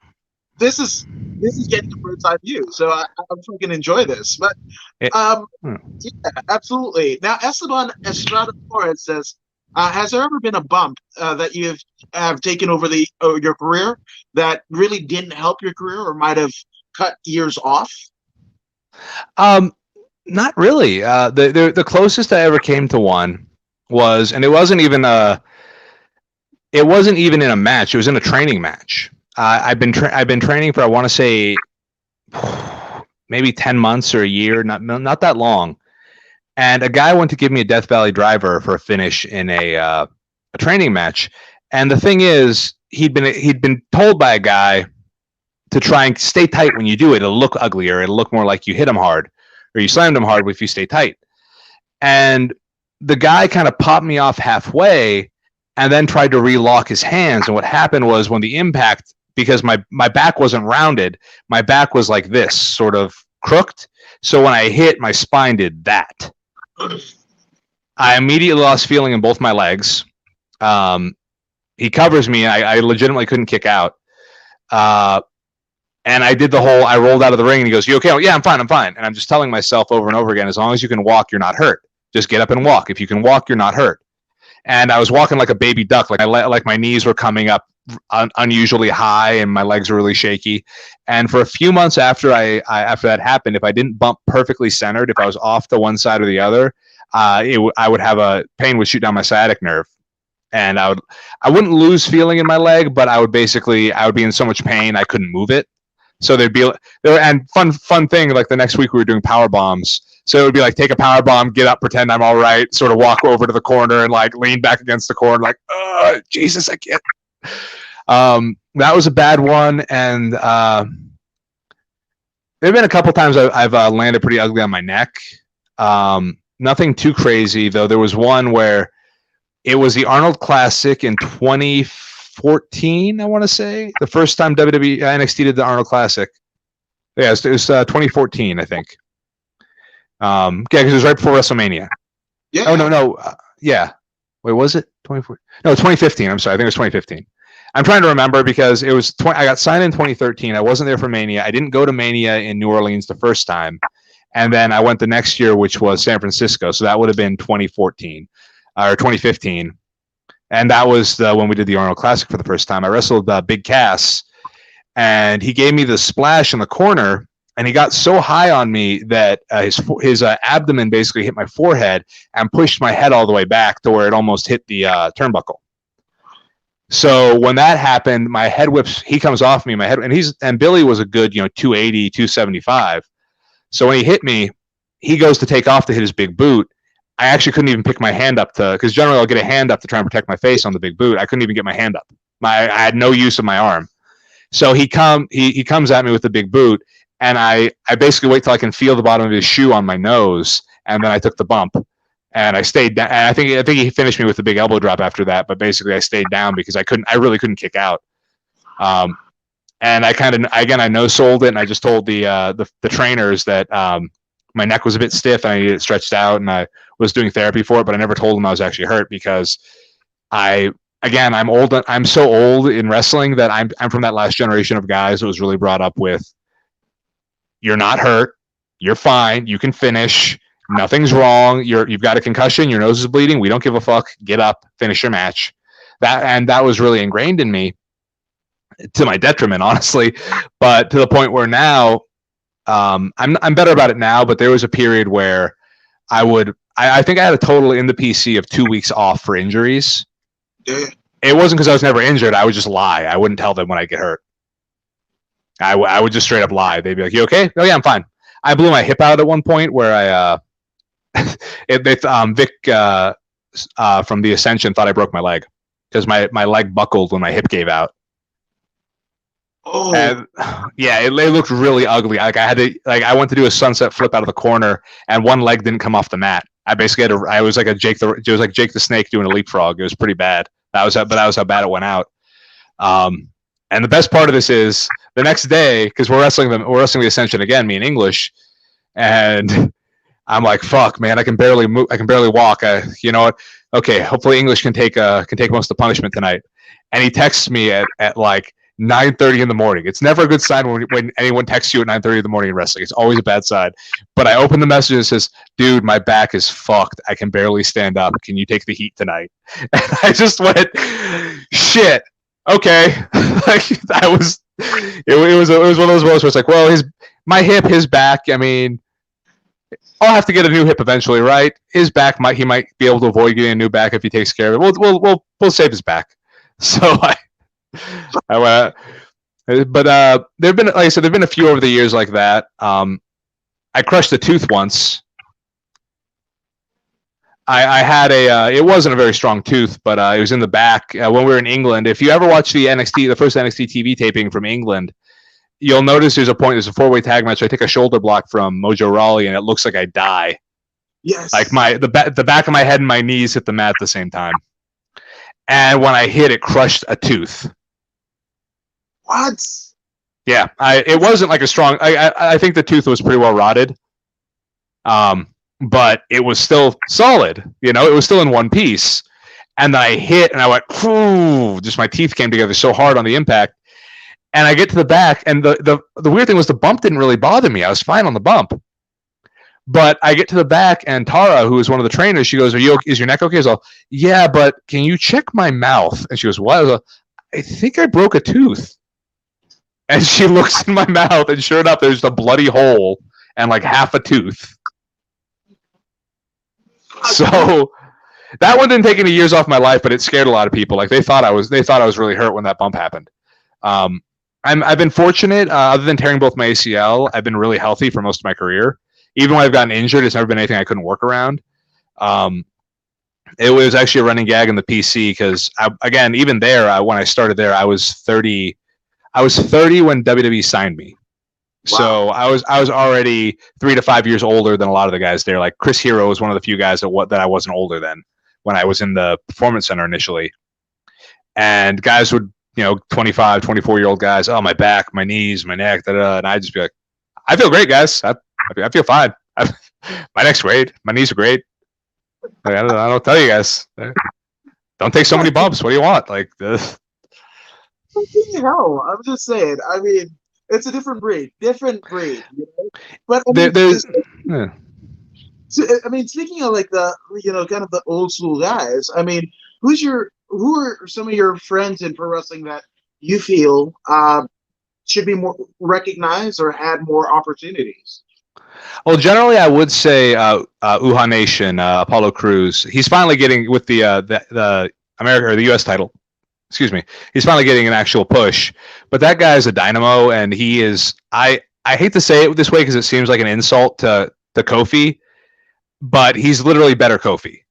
this is getting the bird's eye view. So I freaking enjoy this. But yeah, absolutely. Now, Esteban Estrada Flores says, has there ever been a bump that you have taken over your career that really didn't help your career or might have cut years off? Not really. The closest I ever came to one was, and it wasn't even in a match. It was in a training match. I've been training for, I want to say, maybe 10 months or a year, not that long. And a guy went to give me a Death Valley driver for a finish in a training match. And the thing is, he'd been told by a guy to try and stay tight when you do it. It'll look uglier. It'll look more like you hit him hard or you slammed him hard if you stay tight. And the guy kind of popped me off halfway and then tried to relock his hands. And what happened was, when the impact, because my back wasn't rounded, my back was like this, sort of crooked. So when I hit, my spine did that. I immediately lost feeling in both my legs. He covers me. I legitimately couldn't kick out. And I did I rolled out of the ring and he goes, "You okay?" Oh, yeah, I'm fine. And I'm just telling myself over and over again, as long as you can walk, you're not hurt. Just get up and walk. If you can walk, you're not hurt. And I was walking like a baby duck. Like my knees were coming up unusually high and my legs were really shaky. And for a few months after after that happened, if I didn't bump perfectly centered, if I was off to one side or the other, I would have pain would shoot down my sciatic nerve. And I wouldn't lose feeling in my leg, but I would be in so much pain I couldn't move it. So there'd be there and fun thing like the next week we were doing power bombs. So it would be like take a power bomb, get up, pretend I'm all right, sort of walk over to the corner and like lean back against the corner, like, oh, Jesus, I can't. That was a bad one, and there've been a couple times I've landed pretty ugly on my neck. Nothing too crazy though. There was one where it was the Arnold Classic in 2014, I want to say, the first time WWE NXT did the Arnold Classic. Yeah, it was 2014, I think. Yeah, because it was right before WrestleMania. Yeah. Oh no, yeah. Wait, was it 2014? No, 2015. I'm sorry, I think it was 2015. I'm trying to remember because it was. I got signed in 2013. I wasn't there for Mania. I didn't go to Mania in New Orleans the first time, and then I went the next year, which was San Francisco. So that would have been 2014 or 2015, and that was when we did the Arnold Classic for the first time. I wrestled Big Cass, and he gave me the splash in the corner. And he got so high on me that his abdomen basically hit my forehead and pushed my head all the way back to where it almost hit the turnbuckle. So when that happened, my head whips. He comes off me, my head, and Billy was a good 280, 275. So when he hit me, he goes to take off to hit his big boot. I actually couldn't even pick my hand up because generally I'll get a hand up to try and protect my face on the big boot. I couldn't even get my hand up. I had no use of my arm. So he comes at me with the big boot. And I basically wait till I can feel the bottom of his shoe on my nose, and then I took the bump, and I stayed down. And I think he finished me with a big elbow drop after that. But basically, I stayed down because I really couldn't kick out. And I no-sold it, and I just told the trainers that my neck was a bit stiff and I needed it stretched out, and I was doing therapy for it. But I never told them I was actually hurt because I'm old. I'm so old in wrestling that I'm from that last generation of guys that was really brought up with. You're not hurt. You're fine. You can finish. Nothing's wrong. You've got a concussion. Your nose is bleeding. We don't give a fuck. Get up. Finish your match. That was really ingrained in me, to my detriment, honestly. But to the point where now, I'm better about it now. But there was a period where I think I had a total in the PC of 2 weeks off for injuries. Yeah. It wasn't because I was never injured. I would just lie. I wouldn't tell them when I get hurt. I would just straight up lie. They'd be like, "You okay?" "Oh yeah, I'm fine." I blew my hip out at one point where Vic from the Ascension thought I broke my leg because my leg buckled when my hip gave out. Oh. And, yeah, it looked really ugly. Like I went to do a sunset flip out of the corner, and one leg didn't come off the mat. I basically it was like Jake the Snake doing a leapfrog. It was pretty bad. That was how bad it went out. And the best part of this is the next day, because we're wrestling the Ascension again, me in English, and I'm like, "Fuck, man, I can barely move. I can barely walk. You know what? Okay, hopefully English can take most of the punishment tonight." And he texts me at like 9:30 in the morning. It's never a good sign when anyone texts you at 9:30 in the morning in wrestling. It's always a bad sign. But I open the message and it says, "Dude, my back is fucked. I can barely stand up. Can you take the heat tonight?" And I just went, "Shit. Okay." Like it was one of those moments where it's like, well, my hip, his back. I mean, I'll have to get a new hip eventually, right? His back he might be able to avoid getting a new back if he takes care of it. We'll save his back. So but there've been, like I said, there've been a few over the years like that. I crushed a tooth once. I had it wasn't a very strong tooth, but it was in the back when we were in England. If you ever watch the first NXT TV taping from England, you'll notice there's a 4-way tag match. I take a shoulder block from Mojo Rawley, and it looks like I die. Yes. Like the back of my head and my knees hit the mat at the same time. And when I hit, it crushed a tooth. What? Yeah, it wasn't like a strong. I think the tooth was pretty well rotted. But it was still solid. It was still in one piece. And then I hit, and I went, "Phew!" Just my teeth came together so hard on the impact. And I get to the back, and the weird thing was the bump didn't really bother me. I was fine on the bump. But I get to the back, and Tara, who is one of the trainers, she goes, "Is your neck okay?" I was like, "Yeah, but can you check my mouth?" And she goes, "What?" I was like, "I think I broke a tooth." And she looks in my mouth, and sure enough, there's a bloody hole and like half a tooth. So that one didn't take any years off my life, but it scared a lot of people. Like they thought I was really hurt when that bump happened. I've been fortunate. Other than tearing both my ACL, I've been really healthy for most of my career. Even when I've gotten injured, it's never been anything I couldn't work around. It was actually a running gag in the PC because, again, even there, when I started there, I was 30. I was 30 when WWE signed me. Wow. So I was already 3 to 5 years older than a lot of the guys there. Like Chris Hero was one of the few guys that I wasn't older than when I was in the Performance Center initially. And guys would, 25, 24-year-old guys, oh, my back, my knees, my neck, and I'd just be like, I feel great, guys. I feel fine. My neck's great. My knees are great. Like, I don't tell you guys. Don't take so many bumps. What do you want? Like this. Hell, I'm just saying. I mean, it's a different breed. But I mean, speaking of like the kind of the old school guys. I mean, who are some of your friends in pro wrestling that you feel should be more recognized or had more opportunities? Well, generally, I would say Uha Nation, Apollo Crews. He's finally getting with the America or the U.S. title. Excuse me. He's finally getting an actual push. But that guy is a dynamo, and he is. I hate to say it this way because it seems like an insult to Kofi, but he's literally better Kofi.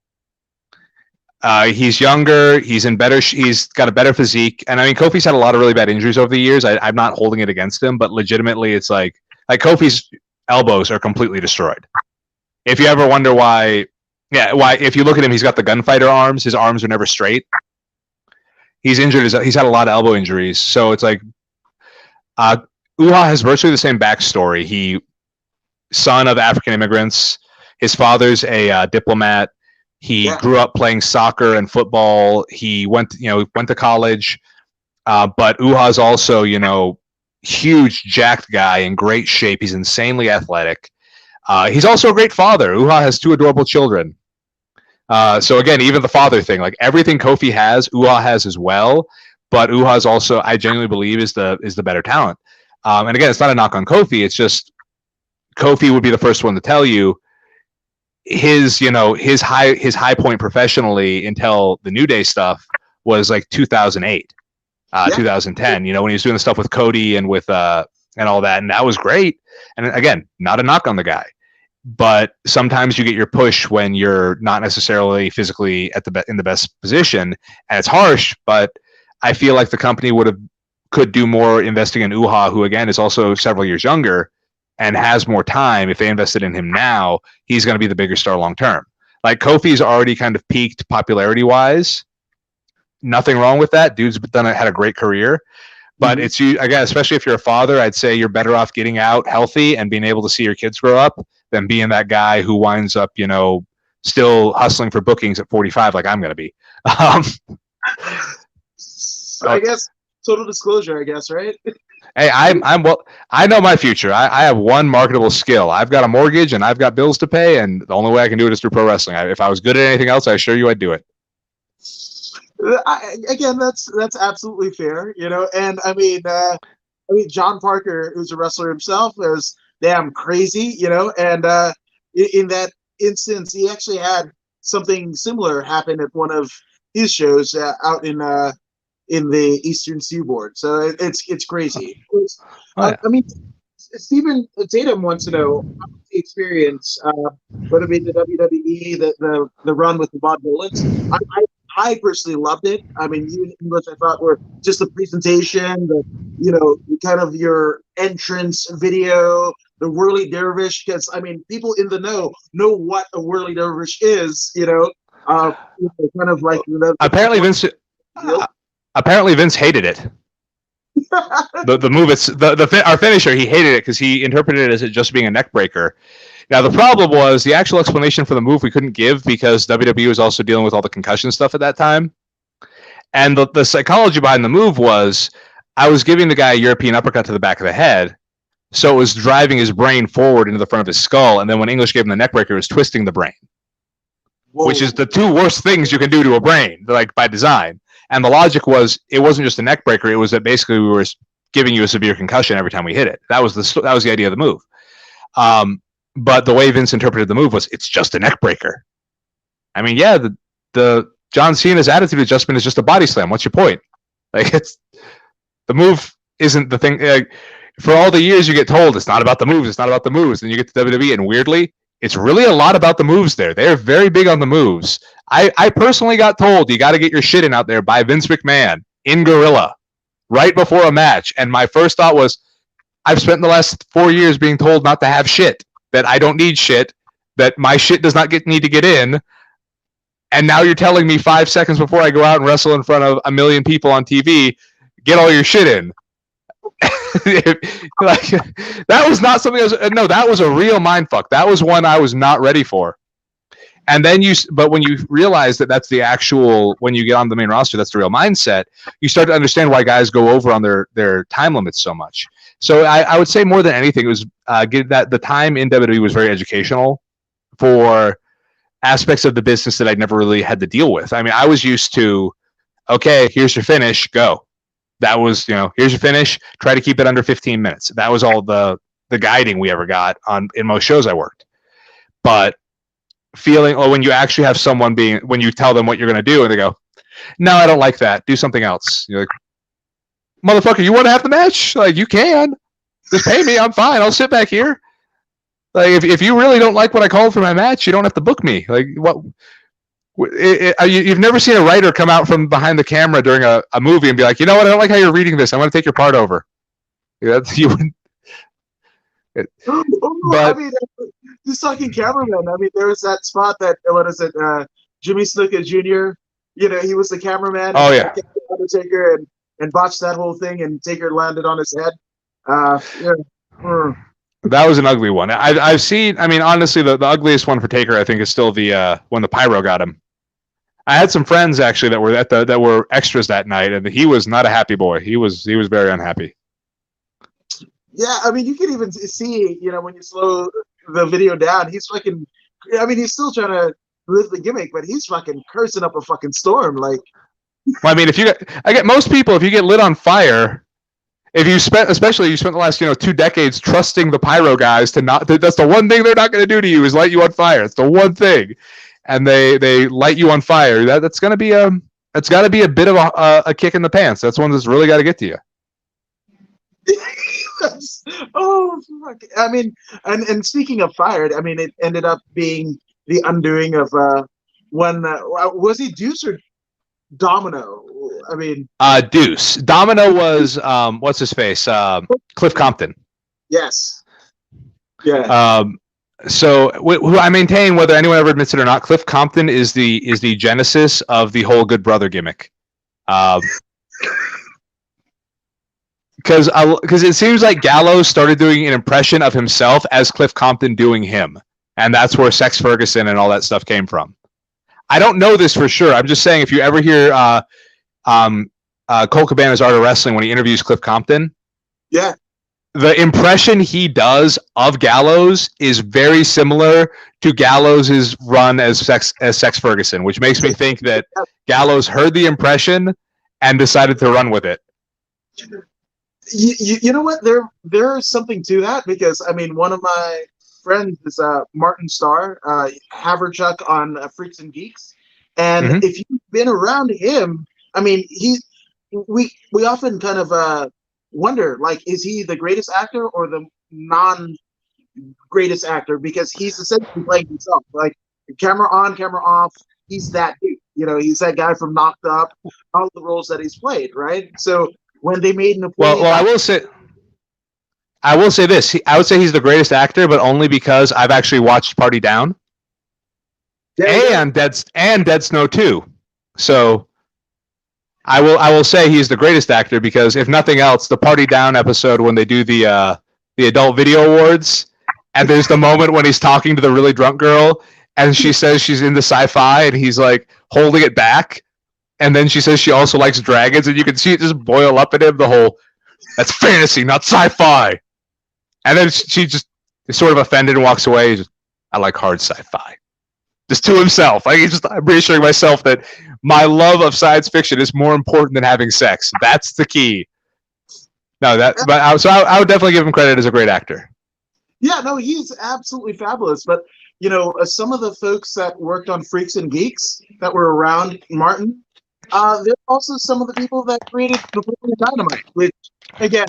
He's younger. He's got a better physique, and I mean, Kofi's had a lot of really bad injuries over the years. I'm not holding it against him, but legitimately, it's like Kofi's elbows are completely destroyed. If you ever wonder why if you look at him, he's got the gunfighter arms. His arms are never straight. He's injured. He's had a lot of elbow injuries. So it's like Uha has virtually the same backstory. He son of African immigrants. His father's a diplomat. He grew up playing soccer and football. He went to college. But Uha's also, huge jacked guy in great shape. He's insanely athletic. He's also a great father. Uha has 2 adorable children. So again, even the father thing, like everything Kofi has, Uha has as well. But Uha's also, I genuinely believe, is the better talent. And again, it's not a knock on Kofi. It's just Kofi would be the first one to tell you his high point professionally until the New Day stuff was like 2008. 2010, when he was doing the stuff with Cody and with and all that, and that was great. And again, not a knock on the guy, but sometimes you get your push when you're not necessarily physically in the best position, and it's harsh. But I feel like the company could do more investing in Uha, who again is also several years younger and has more time. If they invested in him now, he's going to be the bigger star long term. Like Kofi's already kind of peaked popularity wise. Nothing wrong with that. Dude's had a great career, but it's you again, especially if you're a father, I'd say you're better off getting out healthy and being able to see your kids grow up than being that guy who winds up, still hustling for bookings at 45, like I'm going to be. I guess total disclosure, I guess, right? Hey, I know my future. I have one marketable skill. I've got a mortgage and I've got bills to pay, and the only way I can do it is through pro wrestling. If I was good at anything else, I assure you I'd do it. Again, that's absolutely fair, and I mean, John Parker, who's a wrestler himself, is damn crazy, and in that instance, he actually had something similar happen at one of his shows out in the Eastern Seaboard. So it's crazy. I mean, Stephen Tatum wants to know how the experience, whether it be the WWE, the run with the Vaudevillains. I personally loved it. I mean, you in English, I thought were just the presentation, kind of your entrance video, the whirly dervish. Because I mean, people in the know what a whirly dervish is. Kind of like apparently Vince hated it. The move, our finisher, he hated it because he interpreted it as it just being a neck breaker. Now, the problem was the actual explanation for the move we couldn't give because WWE was also dealing with all the concussion stuff at that time. And the psychology behind the move was I was giving the guy a European uppercut to the back of the head, so it was driving his brain forward into the front of his skull. And then when English gave him the neck breaker, it was twisting the brain, which is the 2 worst things you can do to a brain, like by design. And the logic was it wasn't just a neck breaker; it was that basically we were giving you a severe concussion every time we hit it. That was the idea of the move. But the way Vince interpreted the move was it's just a neck breaker. I mean, yeah, the John Cena's attitude adjustment is just a body slam. What's your point? Like it's the move. isn't the thing. For all the years you get told it's not about the moves, it's not about the moves, and you get to WWE, and weirdly, it's really a lot about the moves there. They're very big on the moves. I personally got told you got to get your shit in out there by Vince McMahon in Gorilla right before a match, and my first thought was, I've spent the last 4 years being told not to have shit, that I don't need shit, that my shit does not need to get in, and now you're telling me 5 seconds before I go out and wrestle in front of 1 million people on TV, get all your shit in. Like, that was not something no, that was a real mindfuck. That was one I was not ready for. And then but when you realize that that's the actual, when you get on the main roster, that's the real mindset, you start to understand why guys go over on their time limits so much. So I would say more than anything, it was that the time in WWE was very educational for aspects of the business that I'd never really had to deal with. I mean, I was used to, okay, here's your finish, go. That was, here's your finish, try to keep it under 15 minutes. That was all the guiding we ever got in most shows I worked. But feeling, when you actually have someone when you tell them what you're going to do and they go, no, I don't like that, do something else. You're like, motherfucker, you want to have the match? Like, you can. Just pay me, I'm fine, I'll sit back here. Like, if you really don't like what I called for my match, you don't have to book me. Like, what? You've never seen a writer come out from behind the camera during a movie and be like, you know what, I don't like how you're reading this, I'm going to take your part over. You wouldn't. But I mean, just talking cameraman. I mean, there was that spot that, what is it, Jimmy Snuka Jr. He was the cameraman. Oh yeah. Undertaker and botched that whole thing, and Taker landed on his head. That was an ugly one. I've seen. I mean, honestly, the ugliest one for Taker, I think, is still the when the pyro got him. I had some friends actually that were that were extras that night, and he was not a happy boy. He was very unhappy. Yeah, I mean, you can even see, when you slow the video down, he's fucking. I mean, he's still trying to live the gimmick, but he's fucking cursing up a fucking storm. Like, well, I mean, if you get lit on fire. If you spent the last 2 decades trusting the pyro guys that's the one thing they're not going to do to you is light you on fire. It's the one thing, and they light you on fire. That's going to be it's got to be a bit of a kick in the pants. That's one that's really got to get to you. Oh fuck! I mean, and speaking of fire, I mean, it ended up being the undoing of when was he Deuce or Domino? I mean, Deuce. Domino was what's his face? Cliff Compton. Yes. Yeah. So who I maintain, whether anyone ever admits it or not, Cliff Compton is the genesis of the whole Good Brother gimmick. Because it seems like Gallows started doing an impression of himself as Cliff Compton doing him, and that's where Sex Ferguson and all that stuff came from. I don't know this for sure. I'm just saying, if you ever hear Colt Cabana's Art of Wrestling when he interviews Cliff Compton, yeah, the impression he does of Gallows is very similar to Gallows' run as Sex Ferguson, which makes me think that Gallows heard the impression and decided to run with it. You know what? There's something to that, because I mean, one of my friends is Martin Starr, Haverchuck on Freaks and Geeks, and if you've been around him, I mean, we often kind of wonder, like, is he the greatest actor or the non-greatest actor? Because he's essentially playing himself, like camera on, camera off. He's that dude, he's that guy from Knocked Up, all the roles that he's played, right? So when they made Napoleon, well, I will say this. I would say he's the greatest actor, but only because I've actually watched Party Down and Dead Snow 2. So I will say he's the greatest actor because, if nothing else, the Party Down episode when they do the Adult Video Awards, and there's the moment when he's talking to the really drunk girl, and she says she's into sci-fi, and he's like holding it back, and then she says she also likes dragons, and you can see it just boil up in him, the whole, that's fantasy, not sci-fi. And then she just is sort of offended and walks away. Just, I like hard sci-fi. Just to himself. I'm reassuring myself that my love of science fiction is more important than having sex. That's the key. No, I would definitely give him credit as a great actor. Yeah, no, he's absolutely fabulous. But some of the folks that worked on Freaks and Geeks that were around Martin, There are also some of the people that created Napoleon Dynamite, which, again,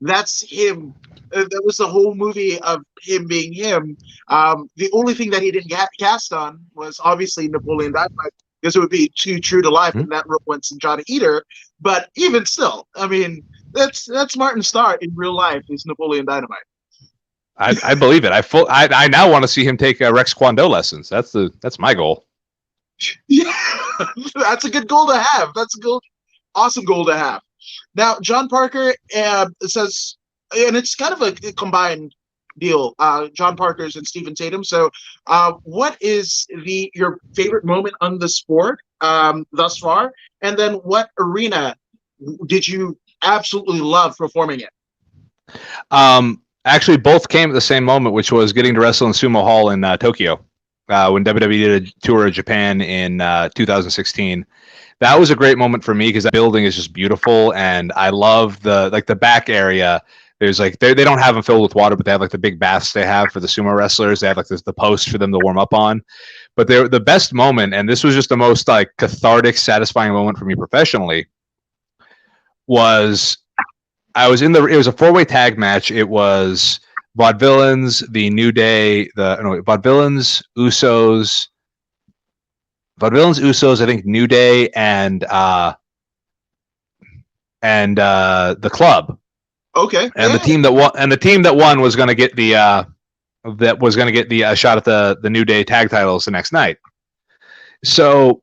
that's him. That was the whole movie of him being him. The only thing that he didn't get cast on was obviously Napoleon Dynamite, because it would be too true to life, and that role went to Johnny Eater. But even still, I mean, that's Martin Starr in real life is Napoleon Dynamite. I believe it. I now want to see him take Rex Kwon Do lessons. That's my goal. Yeah, that's a good goal to have. That's a awesome goal to have. Now, John Parker says, and it's kind of a combined deal. John Parker's and Stephen Tatum. So, what is your favorite moment on the sport thus far? And then, what arena did you absolutely love performing in? Actually, both came at the same moment, which was getting to wrestle in Sumo Hall in Tokyo when WWE did a tour of Japan in 2016. That was a great moment for me because that building is just beautiful, and I love the back area. There's like they don't have them filled with water, but they have like the big baths they have for the sumo wrestlers. They have like the post for them to warm up on. But they're the best moment, and this was just the most like cathartic, satisfying moment for me professionally. Was I was it was a 4-way tag match. It was Vaudevillains, the New Day, Vaudevillains, Usos, I think New Day, and the Club. Okay. And the team that won was going to get the shot at the New Day tag titles the next night. So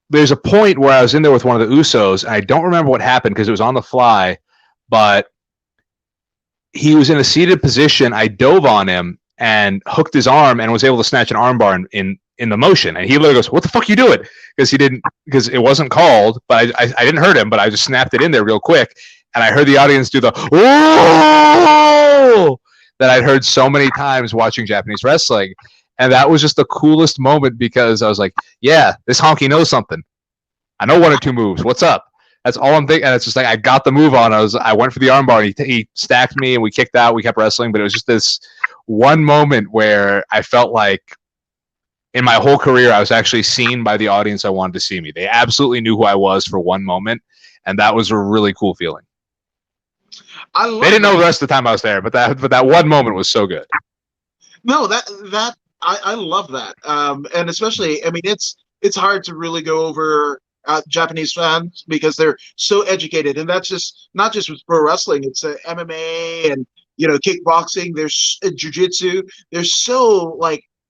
there's a point where I was in there with one of the Usos, and I don't remember what happened because it was on the fly, but he was in a seated position. I dove on him and hooked his arm and was able to snatch an armbar in the motion. And he literally goes, "What the fuck are you doing?" Because it wasn't called, but I didn't hurt him, but I just snapped it in there real quick. And I heard the audience do the "Whoa!" that I'd heard so many times watching Japanese wrestling. And that was just the coolest moment because I was like, yeah, this honky knows something. I know 1 or 2 moves. What's up? That's all I'm thinking. And it's just like I got the move on. I went for the armbar, and he stacked me, and we kicked out. We kept wrestling, but it was just this one moment where I felt like in my whole career I was actually seen by the audience I wanted to see me. They absolutely knew who I was for one moment, and that was a really cool feeling. They didn't know the rest of the time I was there, but that one moment was so good. No, I love that, and especially, I mean, it's hard to really go over Japanese fans because they're so educated, and that's just not just with pro wrestling. It's MMA and kickboxing. There's jiu-jitsu. There's so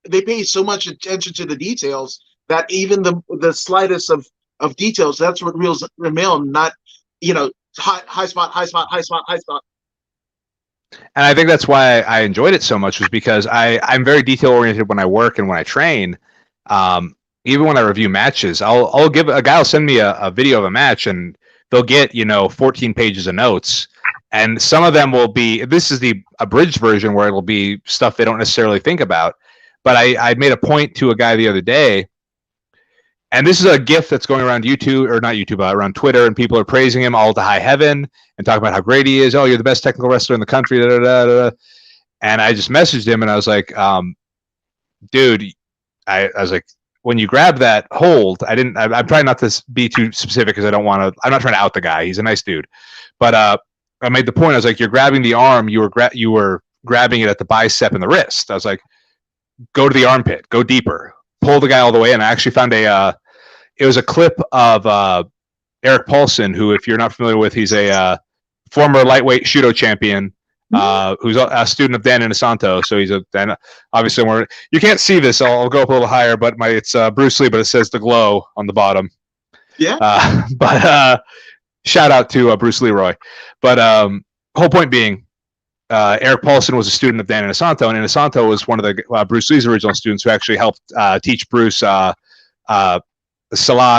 they pay so much attention to the details that even the slightest of details, that's what reels them in, not high spot. And I think that's why I enjoyed it so much, was because I'm very detail oriented when I work and when I train. Even when I review matches, I'll give a guy will send me a video of a match, and they'll get 14 pages of notes, and some of them will be, this is the abridged version where it'll be stuff they don't necessarily think about. But I made a point to a guy the other day, and this is a GIF that's going around YouTube, or not YouTube, around Twitter, and people are praising him all to high heaven and talking about how great he is. Oh, you're the best technical wrestler in the country. Da, da, da, da. And I just messaged him, and I was like, dude, I was like, when you grab that hold, I'm trying not to be too specific because I'm not trying to out the guy. He's a nice dude. But I made the point. I was like, you're grabbing the arm. You were grabbing it at the bicep and the wrist. I was like, go to the armpit, go deeper, pull the guy all the way in. I actually found it was a clip of Eric Paulson, who, if you're not familiar with, he's a former lightweight Shudo champion, who's a student of Dan Inosanto. So he's obviously you can't see this. I'll go up a little higher, but it's Bruce Lee, but it says the glow on the bottom. Yeah. But shout out to Bruce Leroy. But whole point being, Eric Paulson was a student of Dan Inosanto, and Inosanto was one of the Bruce Lee's original students who actually helped teach Bruce Salat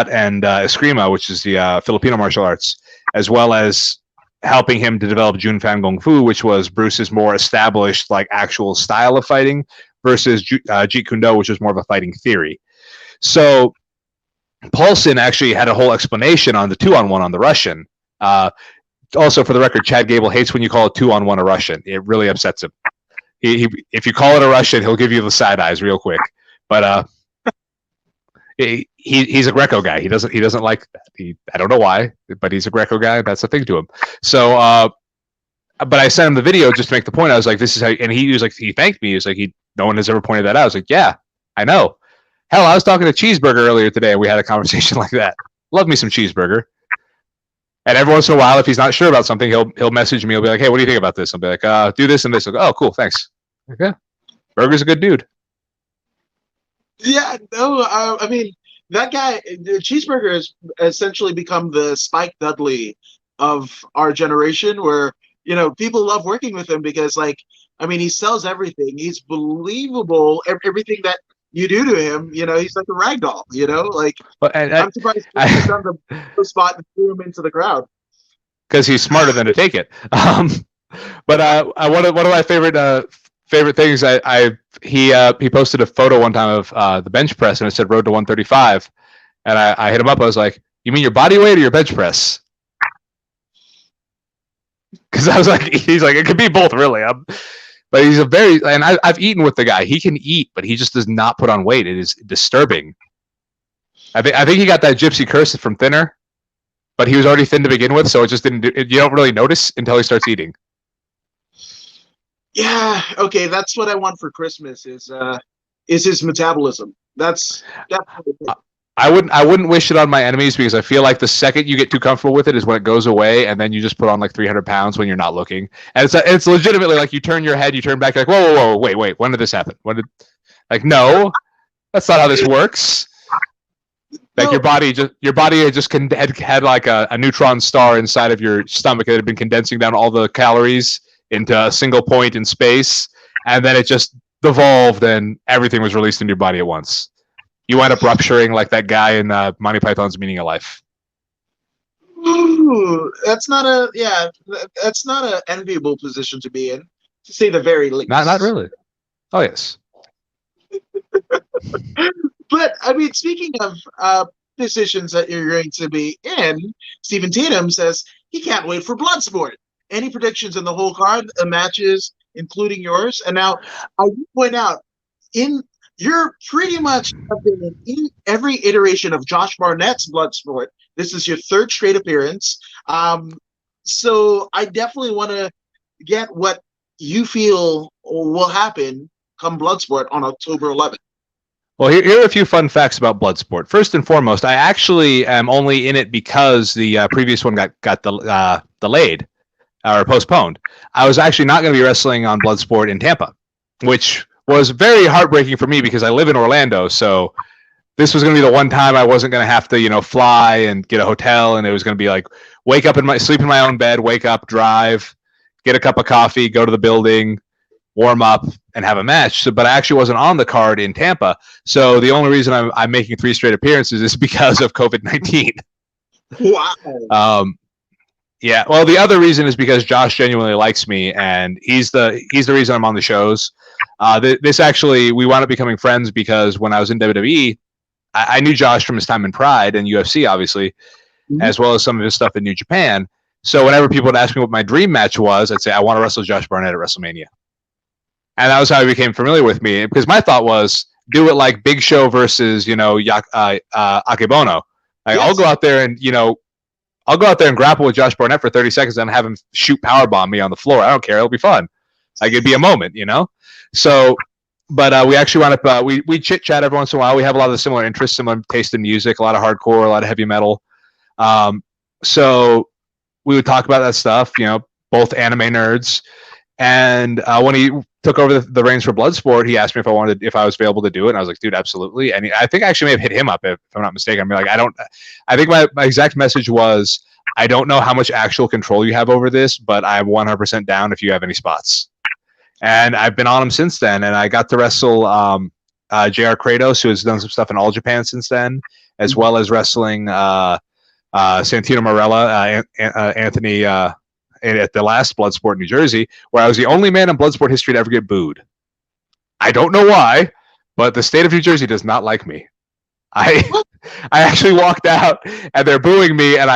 and Eskrima, which is the Filipino martial arts, as well as helping him to develop Junfan Gong Fu, which was Bruce's more established actual style of fighting, versus Jeet Kune Do, which was more of a fighting theory. So Paulson actually had a whole explanation on the 2-on-1 on the Russian. Also, for the record, Chad Gable hates when you call it 2-on-1 a Russian. It really upsets him. If you call it a Russian, he'll give you the side eyes real quick. But He's a Greco guy. He doesn't like that. I don't know why, but he's a Greco guy. That's a thing to him. So, but I sent him the video just to make the point. I was like, "This is how," and he was like, he thanked me. He was like, no one has ever pointed that out. I was like, "Yeah, I know." Hell, I was talking to Cheeseburger earlier today, and we had a conversation like that. Love me some Cheeseburger. And every once in a while, if he's not sure about something, he'll message me. He'll be like, "Hey, what do you think about this?" I'll be like, "Do this and this." I'll go, "Oh, cool, thanks." Okay, Burger's a good dude. Yeah, no, I mean that guy, the Cheeseburger, has essentially become the Spike Dudley of our generation, where people love working with him because, like, I mean, he sells everything. He's believable. Everything that you do to him, he's like a rag doll. Like, I'm surprised he's done the spot and threw him into the crowd because he's smarter than to take it. But one of my favorite things, he posted a photo one time of the bench press, and it said "Road to 135," and I hit him up. I was like, "You mean your body weight or your bench press?" Because I was like, he's like, it could be both, really. But he's and I've eaten with the guy. He can eat, but he just does not put on weight. It is disturbing. I think he got that gypsy curse from thinner, but he was already thin to begin with, so it just didn't. You don't really notice until he starts eating. Yeah, okay, that's what I want for Christmas is his metabolism. That's definitely it. I wouldn't wish it on my enemies, because I feel like the second you get too comfortable with it is when it goes away, and then you just put on like 300 pounds when you're not looking. And it's legitimately like you turn your head, you turn back, like, whoa, wait, when did this happen? No, that's not how this works. Like, your body had just had like a neutron star inside of your stomach that had been condensing down all the calories into a single point in space, and then it just devolved and everything was released into your body at once. You wind up rupturing like that guy in Monty Python's Meaning of Life. Ooh, that's not an enviable position to be in, to say the very least. Not really. Oh, yes. But I mean, speaking of positions that you're going to be in, Stephen Tatum says he can't wait for Bloodsport. Any predictions in the whole card, matches, including yours? And now I will point out, you're pretty much been in every iteration of Josh Barnett's Bloodsport. This is your third straight appearance. So I definitely want to get what you feel will happen come Bloodsport on October 11th. Well, here are a few fun facts about Bloodsport. First and foremost, I actually am only in it because the previous one got delayed or postponed. I was actually not going to be wrestling on Bloodsport in Tampa, which was very heartbreaking for me because I live in Orlando. So this was going to be the one time I wasn't going to have to, fly and get a hotel, and it was going to be like sleep in my own bed, wake up, drive, get a cup of coffee, go to the building, warm up, and have a match. But I actually wasn't on the card in Tampa. So the only reason I'm making 3 straight appearances is because of COVID-19. Wow. Yeah. Well, the other reason is because Josh genuinely likes me, and he's the reason I'm on the shows. This actually, we wound up becoming friends because when I was in WWE, I knew Josh from his time in Pride and UFC, obviously, as well as some of his stuff in New Japan. So whenever people would ask me what my dream match was, I'd say I want to wrestle Josh Barnett at WrestleMania. And that was how he became familiar with me, because my thought was, do it like Big Show versus, Akebono. Like, yes. I'll go out there and grapple with Josh Barnett for 30 seconds and have him shoot powerbomb me on the floor. I don't care. It'll be fun. Like, it'd be a moment, So, but we actually wound up, we chit chat every once in a while. We have a lot of the similar interests, similar taste in music, a lot of hardcore, a lot of heavy metal. So we would talk about that stuff, both anime nerds. And when he took over the reins for Bloodsport, he asked me if I was available to do it. And I was like, dude, absolutely. And I think I actually may have hit him up, if I'm not mistaken. I mean, like, I think my exact message was, I don't know how much actual control you have over this, but I'm 100% down if you have any spots. And I've been on him since then. And I got to wrestle JR Kratos, who has done some stuff in All Japan since then, as well as wrestling Santino Marella, Anthony, at the last Bloodsport in New Jersey, where I was the only man in Bloodsport history to ever get booed. I don't know why, but the state of New Jersey does not like me. I actually walked out and they're booing me, and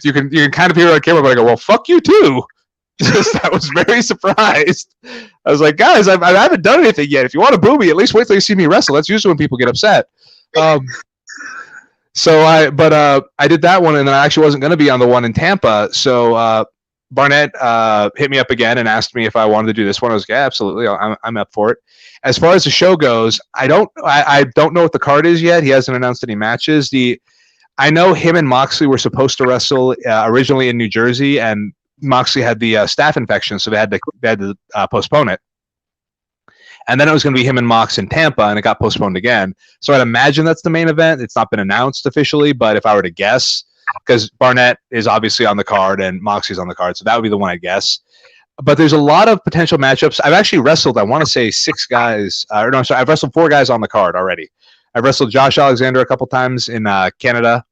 you can kind of hear it on camera, but I go, well, fuck you too. Just, I was very surprised. I was like, guys, I haven't done anything yet. If you want to boo me, at least wait till you see me wrestle. That's usually when people get upset. So I did that one, and then I actually wasn't going to be on the one in Tampa. So Barnett hit me up again and asked me if I wanted to do this one. I was like, yeah, absolutely, I'm up for it. As far as the show goes, I don't know what the card is yet. He hasn't announced any matches. I know him and Moxley were supposed to wrestle originally in New Jersey, and Moxley had the staph infection, so they had to postpone it. And then it was going to be him and Mox in Tampa, and it got postponed again. So I'd imagine that's the main event. It's not been announced officially, but if I were to guess, because Barnett is obviously on the card and Moxley's on the card, so that would be the one I guess. But there's a lot of potential matchups. I've actually wrestled, I want to say 6 guys. I've wrestled 4 guys on the card already. I've wrestled Josh Alexander a couple times in Canada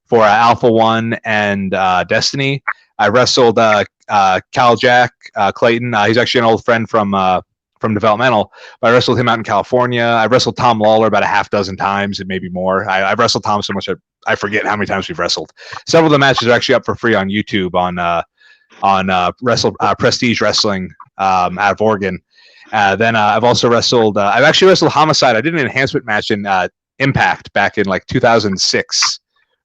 for Alpha One and Destiny. I wrestled Cal Jack Clayton. He's actually an old friend from Developmental. But I wrestled him out in California. I wrestled Tom Lawler about a half dozen times and maybe more. I've wrestled Tom so much I forget how many times we've wrestled. Several of the matches are actually up for free on YouTube on Prestige Wrestling out of Oregon. Then I've also wrestled. I've actually wrestled Homicide. I did an enhancement match in Impact back in like 2006,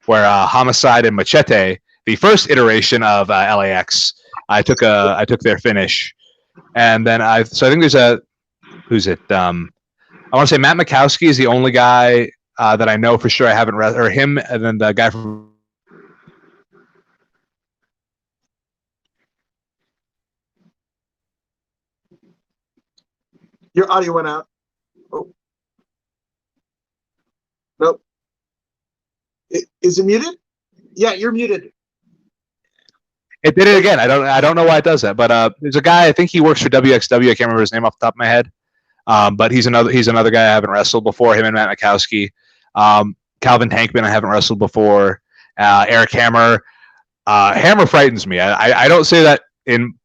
where Homicide and Machete, the first iteration of LAX, I took their finish. And then I think there's who's it? I want to say Matt Mikowski is the only guy that I know for sure I haven't or him, and then the guy from. Your audio went out. Oh. Nope. Is it muted? Yeah, you're muted. It did it again. I don't know why it does that, but there's a guy, I think he works for WXW. I can't remember his name off the top of my head. But he's another guy I haven't wrestled before. Him and Matt Mikowski. Calvin Tankman I haven't wrestled before. Eric Hammer. Hammer frightens me. I don't say that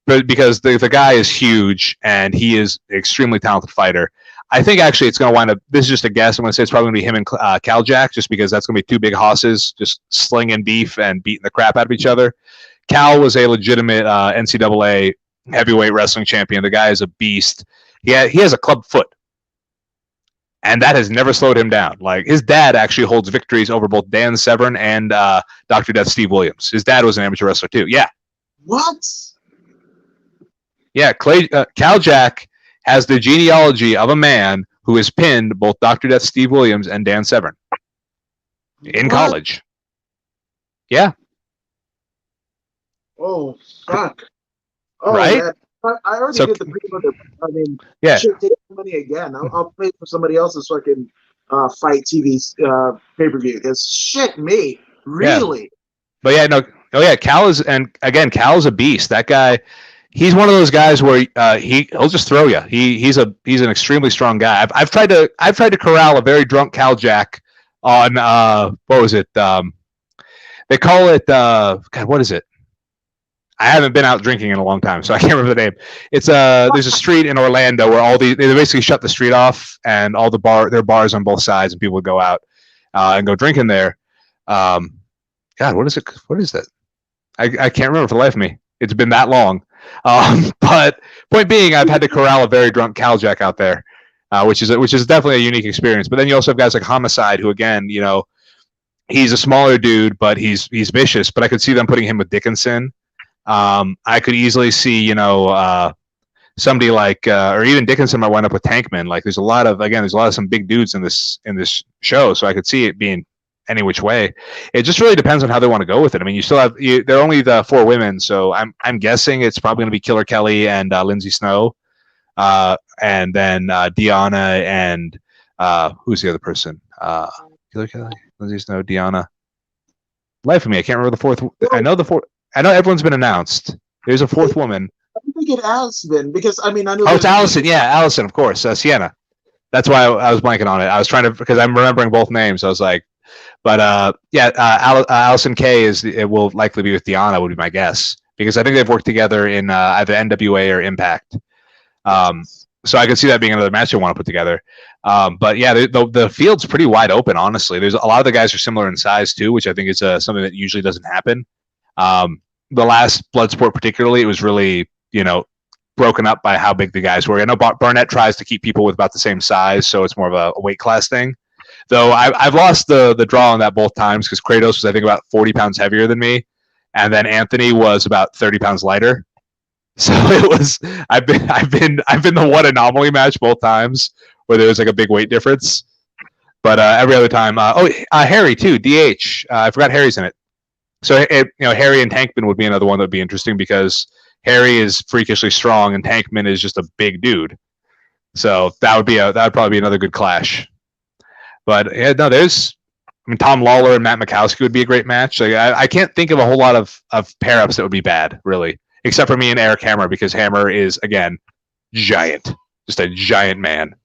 because the guy is huge and he is an extremely talented fighter. I think actually it's going to wind up. This is just a guess. I'm going to say it's probably going to be him and Cal Jack, just because that's going to be 2 big hosses just slinging beef and beating the crap out of each other. Cal was a legitimate NCAA heavyweight wrestling champion. The guy is a beast. He has a club foot, and that has never slowed him down. Like, his dad actually holds victories over both Dan Severn and Dr. Death Steve Williams. His dad was an amateur wrestler too. Yeah. What? Yeah, Cal Jack has the genealogy of a man who has pinned both Dr. Death Steve Williams and Dan Severn in college. Yeah. Oh, fuck. Oh, right? Man. I already did the pre-order. I mean, yeah. Should take money again. I'll pay for somebody else's fucking Fight TV pay-per-view. Because shit me. Really? Yeah. But yeah, no. Oh yeah, Cal's a beast. That guy, he's one of those guys where he'll just throw you. He's an extremely strong guy. I've tried to corral a very drunk Cal Jack on what was it? They call it God, what is it? I haven't been out drinking in a long time, so I can't remember the name. It's there's a street in Orlando where they basically shut the street off, and all there are bars on both sides, and people would go out and go drinking there. God, what is it? What is that? I can't remember for the life of me. It's been that long. But point being, I've had to corral a very drunk Cal Jack out there, which is definitely a unique experience. But then you also have guys like Homicide, who again, he's a smaller dude, but he's vicious. But I could see them putting him with Dickinson. I could easily see, somebody like, or even Dickinson might wind up with Tankman. Like, there's a lot of some big dudes in this show, so I could see it being any which way. It just really depends on how they want to go with it. I mean, you still have they're only the 4 women, so I'm guessing it's probably going to be Killer Kelly and Lindsay Snow, and then Deanna and who's the other person? Killer Kelly, Lindsay Snow, Deanna. Life of me, I can't remember the 4th. I know everyone's been announced. There's a 4th woman. I think it has been, because I mean, I know. Oh, it's Allison. Yeah, Allison, of course. Sienna. That's why I was blanking on it. I was trying to, because I'm remembering both names. I was like, but Allison Kay it will likely be with Deanna, would be my guess, because I think they've worked together in either NWA or Impact. So I could see that being another match they want to put together. But yeah, the field's pretty wide open, honestly. There's a lot of the guys are similar in size too, which I think is something that usually doesn't happen. The last Bloodsport particularly, it was really, broken up by how big the guys were. I know Barnett tries to keep people with about the same size, so it's more of a weight class thing. Though I've lost the draw on that both times because Kratos was, I think, about 40 pounds heavier than me, and then Anthony was about 30 pounds lighter. So it was I've been the one anomaly match both times where there was like a big weight difference. But every other time, Harry too, DH. I forgot Harry's in it. So Harry and Tankman would be another one that would be interesting because Harry is freakishly strong and Tankman is just a big dude. So that would probably be another good clash. But yeah, no, Tom Lawler and Matt Mikowski would be a great match. Like, I can't think of a whole lot of pair ups that would be bad, really, except for me and Eric Hammer, because Hammer is, again, giant, just a giant man.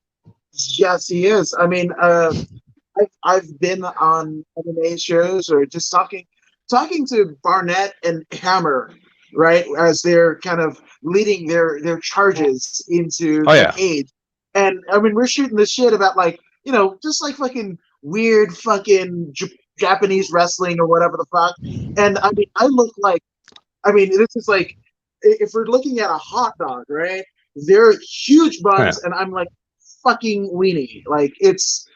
Yes, he is. I mean, I've been on MMA shows or just talking to Barnett and Hammer, right, as they're kind of leading their charges into the cage. And I mean, we're shooting the shit about like, just like fucking weird fucking Japanese wrestling or whatever the fuck. And I mean, this is like, if we're looking at a hot dog, right? They're huge buns, and I'm like fucking weenie. Like it's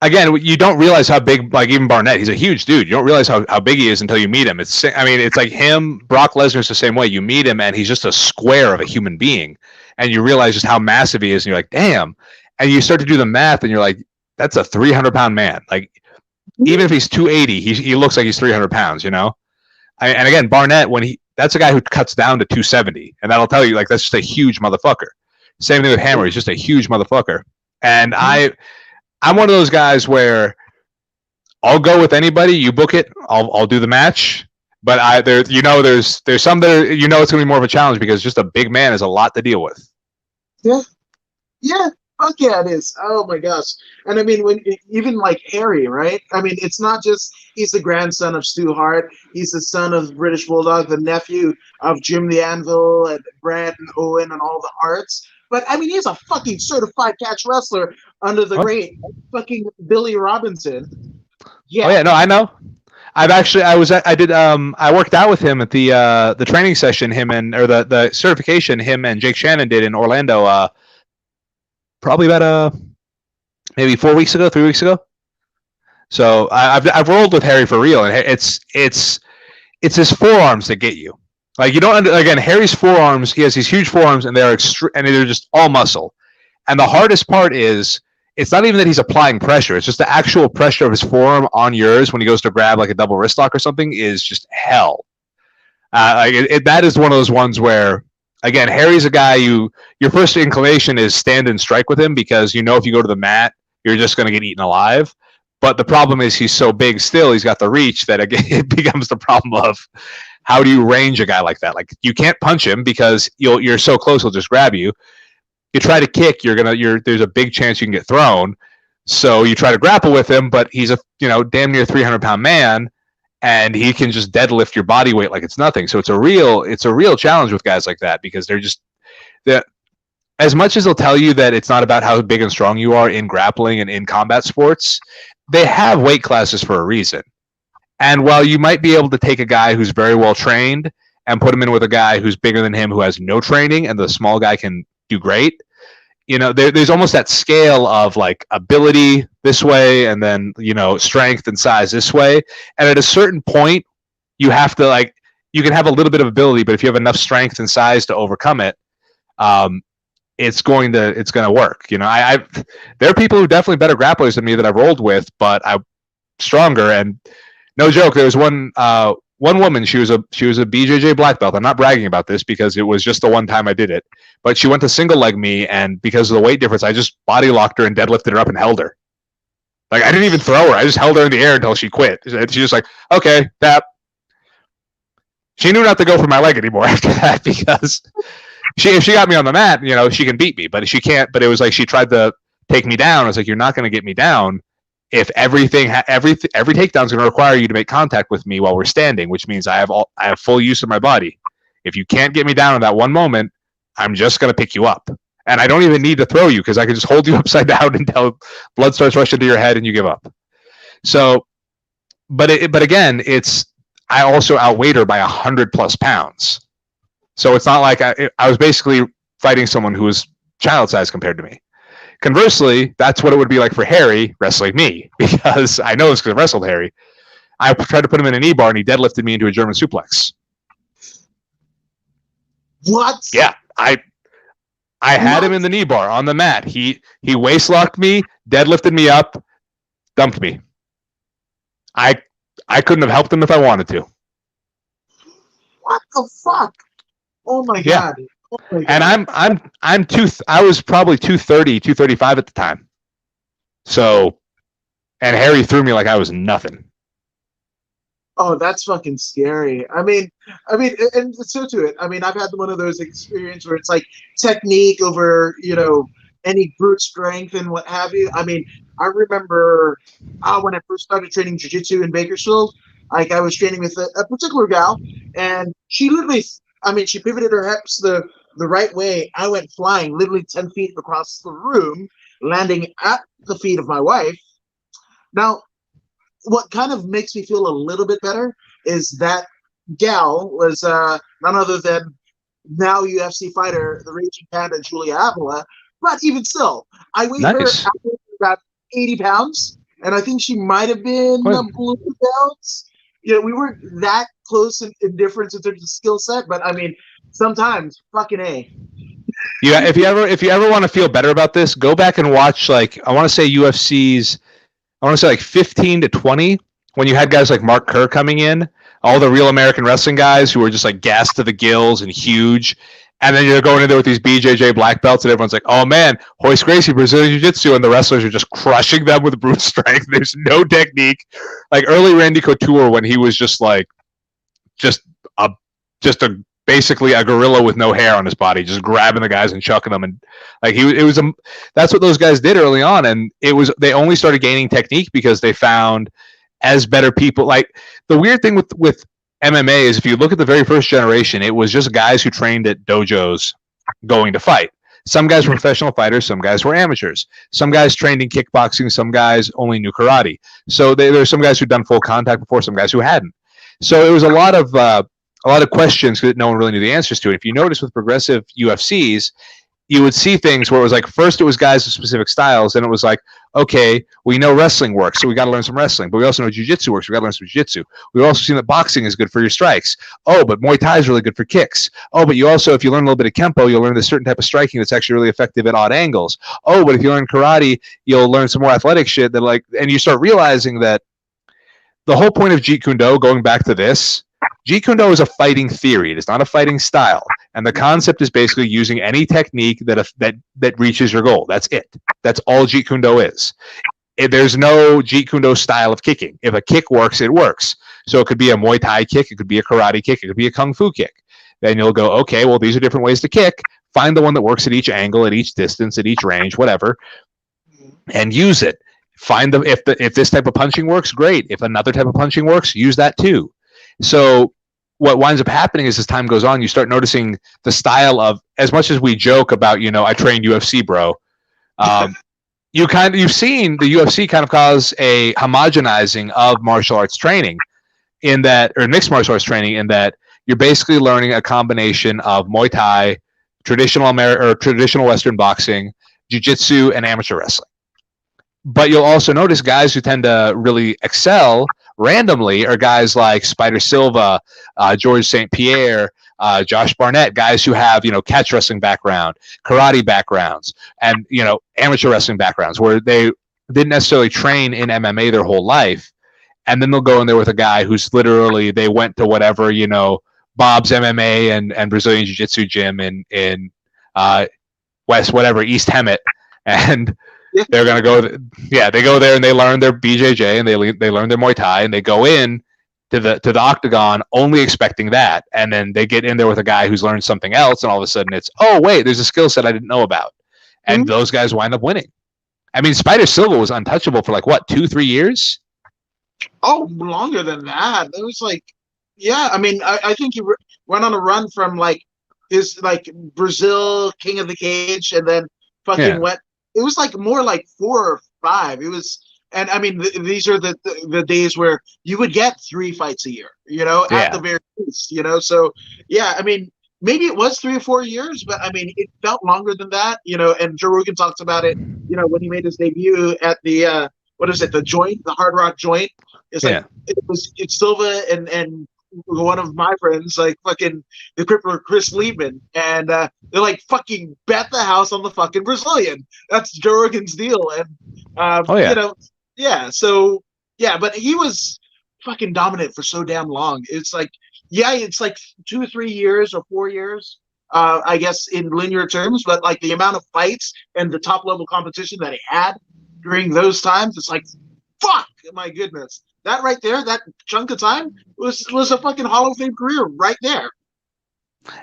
again, you don't realize how big, like even Barnett, he's a huge dude. You don't realize how big he is until you meet him. It's like him, Brock Lesnar's the same way. You meet him and he's just a square of a human being. And you realize just how massive he is, and you're like, damn. And you start to do the math, and you're like, that's a 300-pound man. Like, even if he's 280, he looks like he's 300 pounds, And again, Barnett, that's a guy who cuts down to 270, and that'll tell you, like, that's just a huge motherfucker. Same thing with Hammer. He's just a huge motherfucker. And I'm one of those guys where I'll go with anybody. You book it, I'll do the match. But there's some that it's going to be more of a challenge because just a big man is a lot to deal with. Yeah. Fuck yeah, it is. Oh my gosh. And I mean, even like Harry, right? I mean, it's not just he's the grandson of Stu Hart. He's the son of British Bulldog, the nephew of Jim the Anvil and Brad and Owen and all the Harts. But I mean, he's a fucking certified catch wrestler under the great fucking Billy Robinson. Yeah. Oh yeah, no, I know. I worked out with him at the training session. The certification him and Jake Shannon did in Orlando. Probably about maybe 3 weeks ago. So I've rolled with Harry for real, and it's his forearms that get you. Like, you don't again, Harry's forearms. He has these huge forearms, and they're just all muscle. And the hardest part is, it's not even that he's applying pressure. It's just the actual pressure of his forearm on yours when he goes to grab like a double wrist lock or something is just hell. That is one of those ones where, again, Harry's a guy your first inclination is stand and strike with him because if you go to the mat, you're just going to get eaten alive. But the problem is he's so big still, he's got the reach that again, it becomes the problem of how do you range a guy like that? Like, you can't punch him because you're so close, he'll just grab you. You try to kick, there's a big chance you can get thrown. So you try to grapple with him, but he's a damn near 300-pound man, and he can just deadlift your body weight like it's nothing. So it's a real challenge with guys like that because they're as much as they'll tell you that it's not about how big and strong you are in grappling and in combat sports, they have weight classes for a reason. And while you might be able to take a guy who's very well trained and put him in with a guy who's bigger than him who has no training, and the small guy can do great, there's almost that scale of like ability this way and then strength and size this way. And at a certain point, you have to you can have a little bit of ability, but if you have enough strength and size to overcome it, it's going to work. There are people who are definitely better grapplers than me that I've rolled with, but I'm stronger. And no joke, there was one woman, she was a BJJ black belt. I'm not bragging about this because it was just the one time I did it, but she went to single leg me, and because of the weight difference, I just body locked her and deadlifted her up and held her. Like, I didn't even throw her. I just held her in the air until she quit. And she's just like, okay, tap. She knew not to go for my leg anymore after that because if she got me on the mat, she can beat me, but she can't. But it was like she tried to take me down. I was like, you're not going to get me down if every takedown is going to require you to make contact with me while we're standing, which means I have full use of my body. If you can't get me down in that one moment, I'm just going to pick you up. And I don't even need to throw you because I can just hold you upside down until blood starts rushing to your head and you give up. So, but again, I also outweighed her by 100+ pounds. So it's not like I was basically fighting someone who was child size compared to me. Conversely, that's what it would be like for Harry wrestling me, because I know this because I wrestled Harry. I tried to put him in a knee bar, and he deadlifted me into a German suplex. What? Yeah, I had him in the knee bar on the mat. He waist locked me, deadlifted me up, dumped me. I couldn't have helped him if I wanted to. What the fuck? Oh my god. Oh my god. And I was probably 230, 235 at the time. So, and Harry threw me like I was nothing. Oh, that's fucking scary. I mean, and so to it. I mean, I've had one of those experiences where it's like technique over, any brute strength and what have you. I mean, I remember when I first started training jiu-jitsu in Bakersfield, like I was training with a particular gal, and she literally, she pivoted her hips the right way. I went flying literally 10 feet across the room, landing at the feet of my wife. Now, what kind of makes me feel a little bit better is that gal was none other than now UFC fighter, the Raging Panda, Julia Avila. But even still, I weighed her about 80 pounds, and I think she might have been a blue belt. We weren't that close in difference in terms of skill set, but I mean, sometimes fucking A. Yeah, if you ever want to feel better about this, go back and watch, like, I want to say UFC's, like 15 to 20, when you had guys like Mark Kerr coming in, all the Real American Wrestling guys who were just like gassed to the gills and huge. And then you're going in there with these BJJ black belts, and everyone's like, oh man, Royce Gracie, Brazilian Jiu-Jitsu, and the wrestlers are just crushing them with brute strength. There's no technique. Like early Randy Couture, when he was just basically a gorilla with no hair on his body, just grabbing the guys and chucking them, and like that's what those guys did early on, and they only started gaining technique because they found as better people. Like the weird thing with MMA is, if you look at the very first generation, it was just guys who trained at dojos going to fight. Some guys were professional fighters, some guys were amateurs. Some guys trained in kickboxing, some guys only knew karate. So there's some guys who'd done full contact before, some guys who hadn't. So it was a lot of questions that no one really knew the answers to. And if you notice with progressive UFCs, you would see things where it was like, first it was guys with specific styles, and it was like, okay, we know wrestling works, so we got to learn some wrestling, but we also know jiu-jitsu works, we got to learn some jiu-jitsu. We've also seen that boxing is good for your strikes. Oh, but Muay Thai is really good for kicks. Oh, but you also, if you learn a little bit of Kempo, you'll learn this certain type of striking that's actually really effective at odd angles. Oh, but if you learn karate, you'll learn some more athletic shit that, like, and you start realizing that the whole point of Jeet Kune Do, going back to this, Jeet Kune Do is a fighting theory. It is not a fighting style. And the concept is basically using any technique that reaches your goal. That's it. That's all Jeet Kune Do is. There's no Jeet Kune Do style of kicking. If a kick works, it works. So it could be a Muay Thai kick. It could be a karate kick. It could be a Kung Fu kick. Then you'll go, okay, well, these are different ways to kick. Find the one that works at each angle, at each distance, at each range, whatever, and use it. Find if this type of punching works, great. If another type of punching works, use that too. So what winds up happening is, as time goes on, you start noticing the style of, as much as we joke about, I trained UFC, bro. You've seen the UFC kind of cause a homogenizing of martial arts training in that, or mixed martial arts training, in that you're basically learning a combination of Muay Thai, traditional Western boxing, jiu-jitsu, and amateur wrestling. But you'll also notice guys who tend to really excel randomly are guys like Spider Silva, George St. Pierre, Josh Barnett, guys who have, catch wrestling background, karate backgrounds, and, amateur wrestling backgrounds, where they didn't necessarily train in MMA their whole life. And then they'll go in there with a guy who's literally, they went to whatever, Bob's MMA and Brazilian Jiu-Jitsu gym in East Hemet. And they're going to go, they go there and they learn their BJJ and they learn their Muay Thai, and they go in to the octagon only expecting that. And then they get in there with a guy who's learned something else, and all of a sudden it's, oh, wait, there's a skill set I didn't know about. And those guys wind up winning. I mean, Spider Silva was untouchable for 2-3 years? Oh, longer than that. It was I think he went on a run from his Brazil King of the Cage, and then fucking went. It was more like 4 or 5. It was, and I mean, these are the days where you would get 3 fights a year, at the very least, So, yeah, I mean, maybe it was 3 or 4 years, but I mean, it felt longer than that, you know. And Joe Rogan talks about it, you know, when he made his debut at the what is it, the joint, the Hard Rock joint. It's like it's Silva and one of my friends, like fucking the crippler Chris Liebman, and they're like fucking bet the house on the fucking Brazilian. That's Joe Rogan's deal, and you know, yeah. So yeah, but he was fucking dominant for so damn long. It's like, yeah, it's like 2 or 3 years or 4 years, I guess, in linear terms, but like the amount of fights and the top level competition that he had during those times, it's like, fuck, my goodness. That right there, that chunk of time was a fucking Hall of Fame career right there.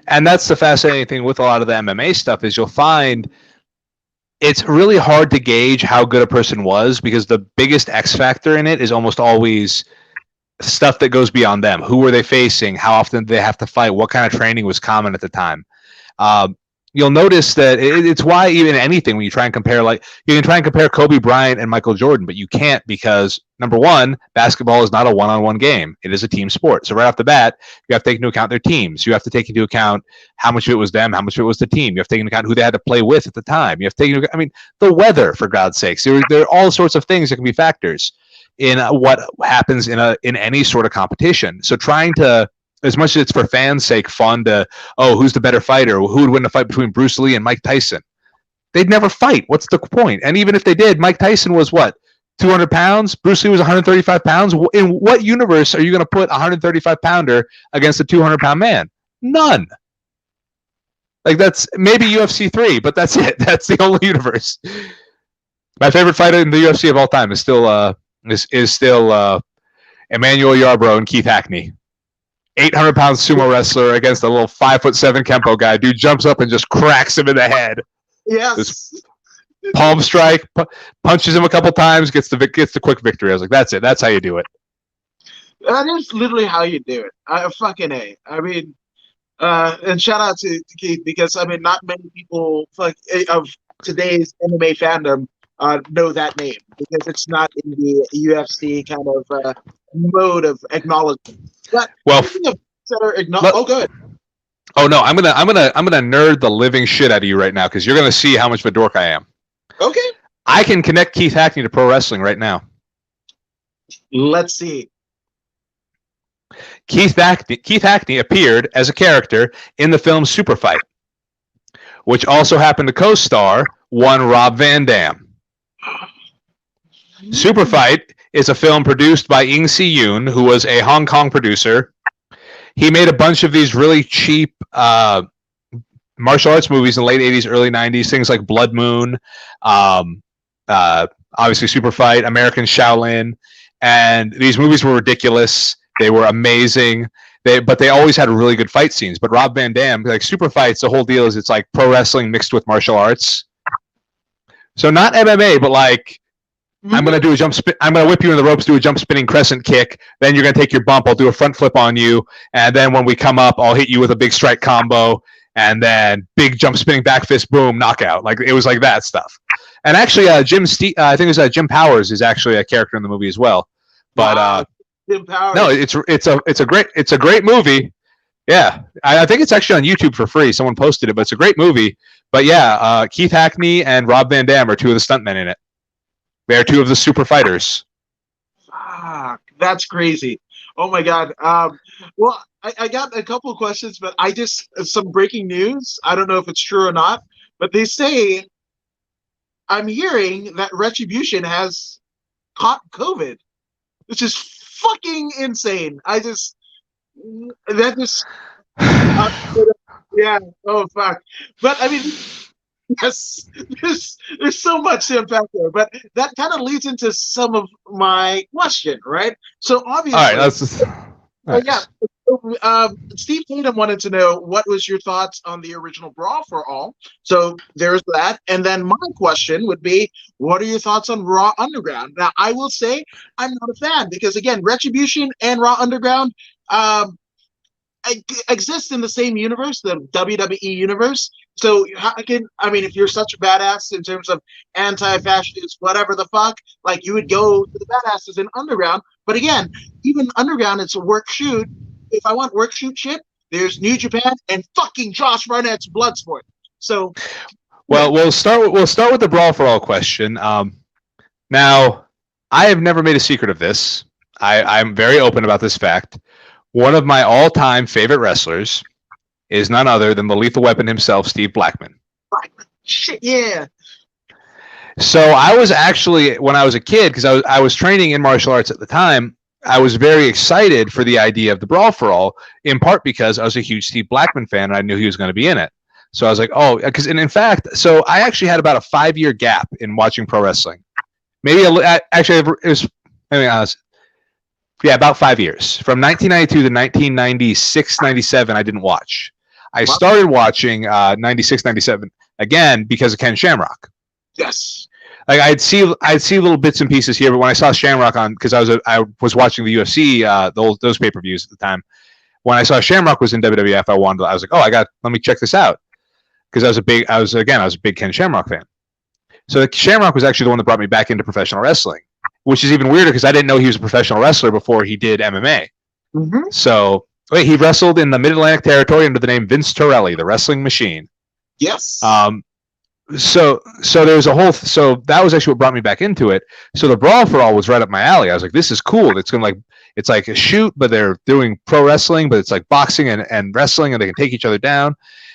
And that's the fascinating thing with a lot of the MMA stuff is you'll find it's really hard to gauge how good a person was because the biggest X factor in it is almost always stuff that goes beyond them. Who were they facing? How often did they have to fight? What kind of training was common at the time? You'll notice that it's why even anything when you try and compare, like you can try and compare Kobe Bryant and Michael Jordan, but you can't because number one, basketball is not a one-on-one game. It is a team sport. So right off the bat, you have to take into account their teams. You have to take into account how much of it was them, how much of it was the team. You have to take into account who they had to play with at the time. You have to take into account, I mean, the weather, for God's sakes. There are all sorts of things that can be factors in what happens in any sort of competition. So trying to, as much as it's for fans' sake, fun to, who's the better fighter? Who would win a fight between Bruce Lee and Mike Tyson? They'd never fight. What's the point? And even if they did, Mike Tyson was what, 200 pounds? Bruce Lee was 135 pounds? In what universe are you going to put a 135-pounder against a 200-pound man? None. Like, that's maybe UFC 3, but that's it. That's the only universe. My favorite fighter in the UFC of all time is still Emmanuel Yarbrough and Keith Hackney. 800-pound sumo wrestler against a little 5'7" Kempo guy. Dude jumps up and just cracks him in the head. Yes. This palm strike, punches him a couple times, gets the quick victory. I was like, that's it. That's how you do it. That is literally how you do it. Fucking A. I mean, and shout out to Keith because I mean, not many people of today's MMA fandom know that name because it's not in the UFC kind of mode of acknowledgement. But well, good. Oh no, I'm gonna nerd the living shit out of you right now because you're gonna see how much of a dork I am. Okay. I can connect Keith Hackney to pro wrestling right now. Let's see. Keith Hackney appeared as a character in the film Super Fight, which also happened to co-star one Rob Van Dam. Super Fight is a film produced by Ing Si Yoon, who was a Hong Kong producer. He made a bunch of these really cheap martial arts movies in the late 80s, early 90s, things like Blood Moon, obviously Super Fight, American Shaolin, and these movies were ridiculous. They were amazing. But they always had really good fight scenes. But Rob Van Dam, like Super Fights, the whole deal is it's like pro wrestling mixed with martial arts. So not MMA, but like, I'm gonna do a jump spin. I'm gonna whip you in the ropes, do a jump spinning crescent kick. Then you're gonna take your bump. I'll do a front flip on you, and then when we come up, I'll hit you with a big strike combo, and then big jump spinning back fist, boom, knockout. Like it was like that stuff. And actually, I think it was Jim Powers is actually a character in the movie as well. But Jim Powers. No, it's a great movie. Yeah, I think it's actually on YouTube for free. Someone posted it, but it's a great movie. But yeah, Keith Hackney and Rob Van Dam are two of the stuntmen in it. They're two of the super fighters. Fuck, that's crazy. Oh my god. Well, I got a couple of questions, but some breaking news. I don't know if it's true or not, but they say I'm hearing that Retribution has caught COVID, which is fucking insane. Yeah. Oh fuck. But I mean, yes, there's so much to unpack there, but that kind of leads into some of my question, right? So obviously, all right, that's just, nice. Yeah. Steve Tatum wanted to know what was your thoughts on the original Brawl for All. So there's that, and then my question would be, what are your thoughts on Raw Underground? Now, I will say I'm not a fan because again, Retribution and Raw Underground exist in the same universe, the WWE universe. So if you're such a badass in terms of anti-fascist, whatever the fuck, like you would go to the badasses in Underground. But again, even Underground, it's a work shoot. If I want work shoot shit, there's New Japan, and fucking Josh Barnett's Bloodsport. So, well, we'll start with the Brawl for All question. Now, I have never made a secret of this. I'm very open about this fact. One of my all-time favorite wrestlers is none other than the Lethal Weapon himself, Steve Blackman. Shit, yeah. So I was actually, when I was a kid, because I was training in martial arts at the time, I was very excited for the idea of the Brawl for All, in part because I was a huge Steve Blackman fan and I knew he was going to be in it. So I was like, oh, because, and in fact, so I actually had about a 5-year gap in watching pro wrestling. Maybe, actually, it was, I mean, yeah, about 5 years. From 1992 to 1996, 97, I didn't watch. I started watching 96, 97 again because of Ken Shamrock. Yes. Like I'd see little bits and pieces here, but when I saw Shamrock on, because I was watching the UFC, those pay-per-views at the time. When I saw Shamrock was in WWF, I was like, oh, let me check this out, because I was a big Ken Shamrock fan. So Shamrock was actually the one that brought me back into professional wrestling, which is even weirder because I didn't know he was a professional wrestler before he did MMA. Mm-hmm. So he wrestled in the Mid-Atlantic territory under the name Vince Torelli, the Wrestling Machine. Yes. So there's a whole, so that was actually what brought me back into it. So the Brawl for All was right up my alley. I was like, this is cool. It's like a shoot, but they're doing pro wrestling, but it's like boxing and wrestling, and they can take each other down.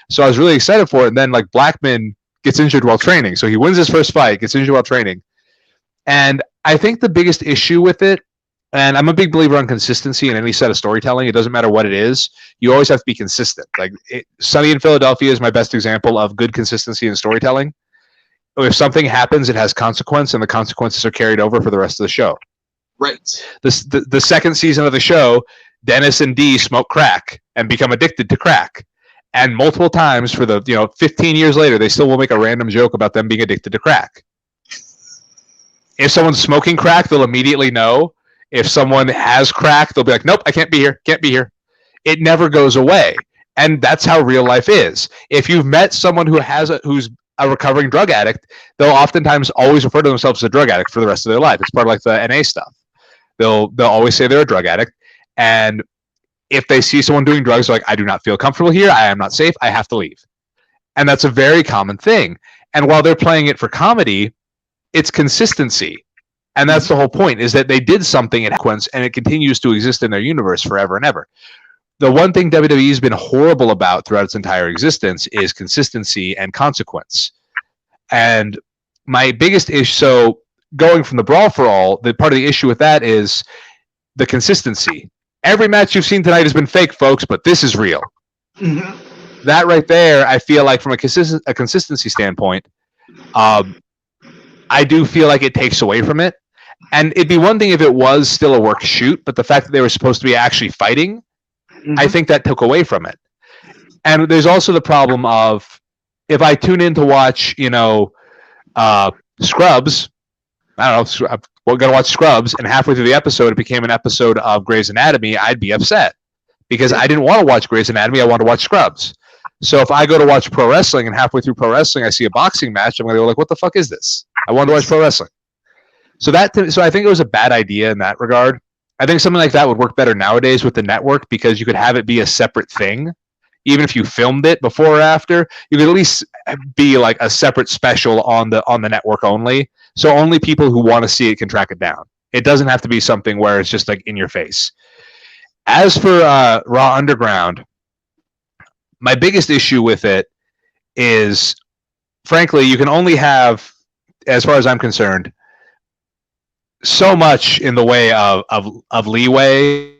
So I was really excited for it. And then like Blackman gets injured while training. So he wins his first fight, gets injured while training. And I think the biggest issue with it, and I'm a big believer on consistency in any set of storytelling. It doesn't matter what it is. You always have to be consistent. Like Sunny in Philadelphia is my best example of good consistency in storytelling. If something happens, it has consequence, and the consequences are carried over for the rest of the show. Right. The second season of the show, Dennis and Dee smoke crack and become addicted to crack. And multiple times for 15 years later, they still will make a random joke about them being addicted to crack. If someone's smoking crack, they'll immediately know. If someone has crack, they'll be like, nope, I can't be here. Can't be here. It never goes away. And that's how real life is. If you've met someone who's a recovering drug addict, they'll oftentimes always refer to themselves as a drug addict for the rest of their life. It's part of like the NA stuff. They'll always say they're a drug addict. And if they see someone doing drugs, they're like, I do not feel comfortable here. I am not safe. I have to leave. And that's a very common thing. And while they're playing it for comedy, it's consistency. And that's the whole point, is that they did something in sequence and it continues to exist in their universe forever and ever. The one thing WWE has been horrible about throughout its entire existence is consistency and consequence. And my biggest issue, so going from the Brawl for All, the part of the issue with that is the consistency. Every match you've seen tonight has been fake, folks, but this is real. Mm-hmm. That right there, I feel like from a consistency standpoint, I do feel like it takes away from it. And it'd be one thing if it was still a work shoot, but the fact that they were supposed to be actually fighting, mm-hmm. I think that took away from it. And there's also the problem of, if I tune in to watch, Scrubs, I don't know, we're going to watch Scrubs, and halfway through the episode, it became an episode of Grey's Anatomy, I'd be upset. Because I didn't want to watch Grey's Anatomy, I wanted to watch Scrubs. So if I go to watch pro wrestling, and halfway through pro wrestling, I see a boxing match, I'm going to go like, what the fuck is this? I wanted to watch pro wrestling. So I think it was a bad idea in that regard. I think something like that would work better nowadays with the network, because you could have it be a separate thing. Even if you filmed it before or after, you could at least be like a separate special on the network only. So only people who want to see it can track it down. It doesn't have to be something where it's just like in your face. As for Raw Underground, my biggest issue with it is, frankly, you can only have, as far as I'm concerned, so much in the way of leeway.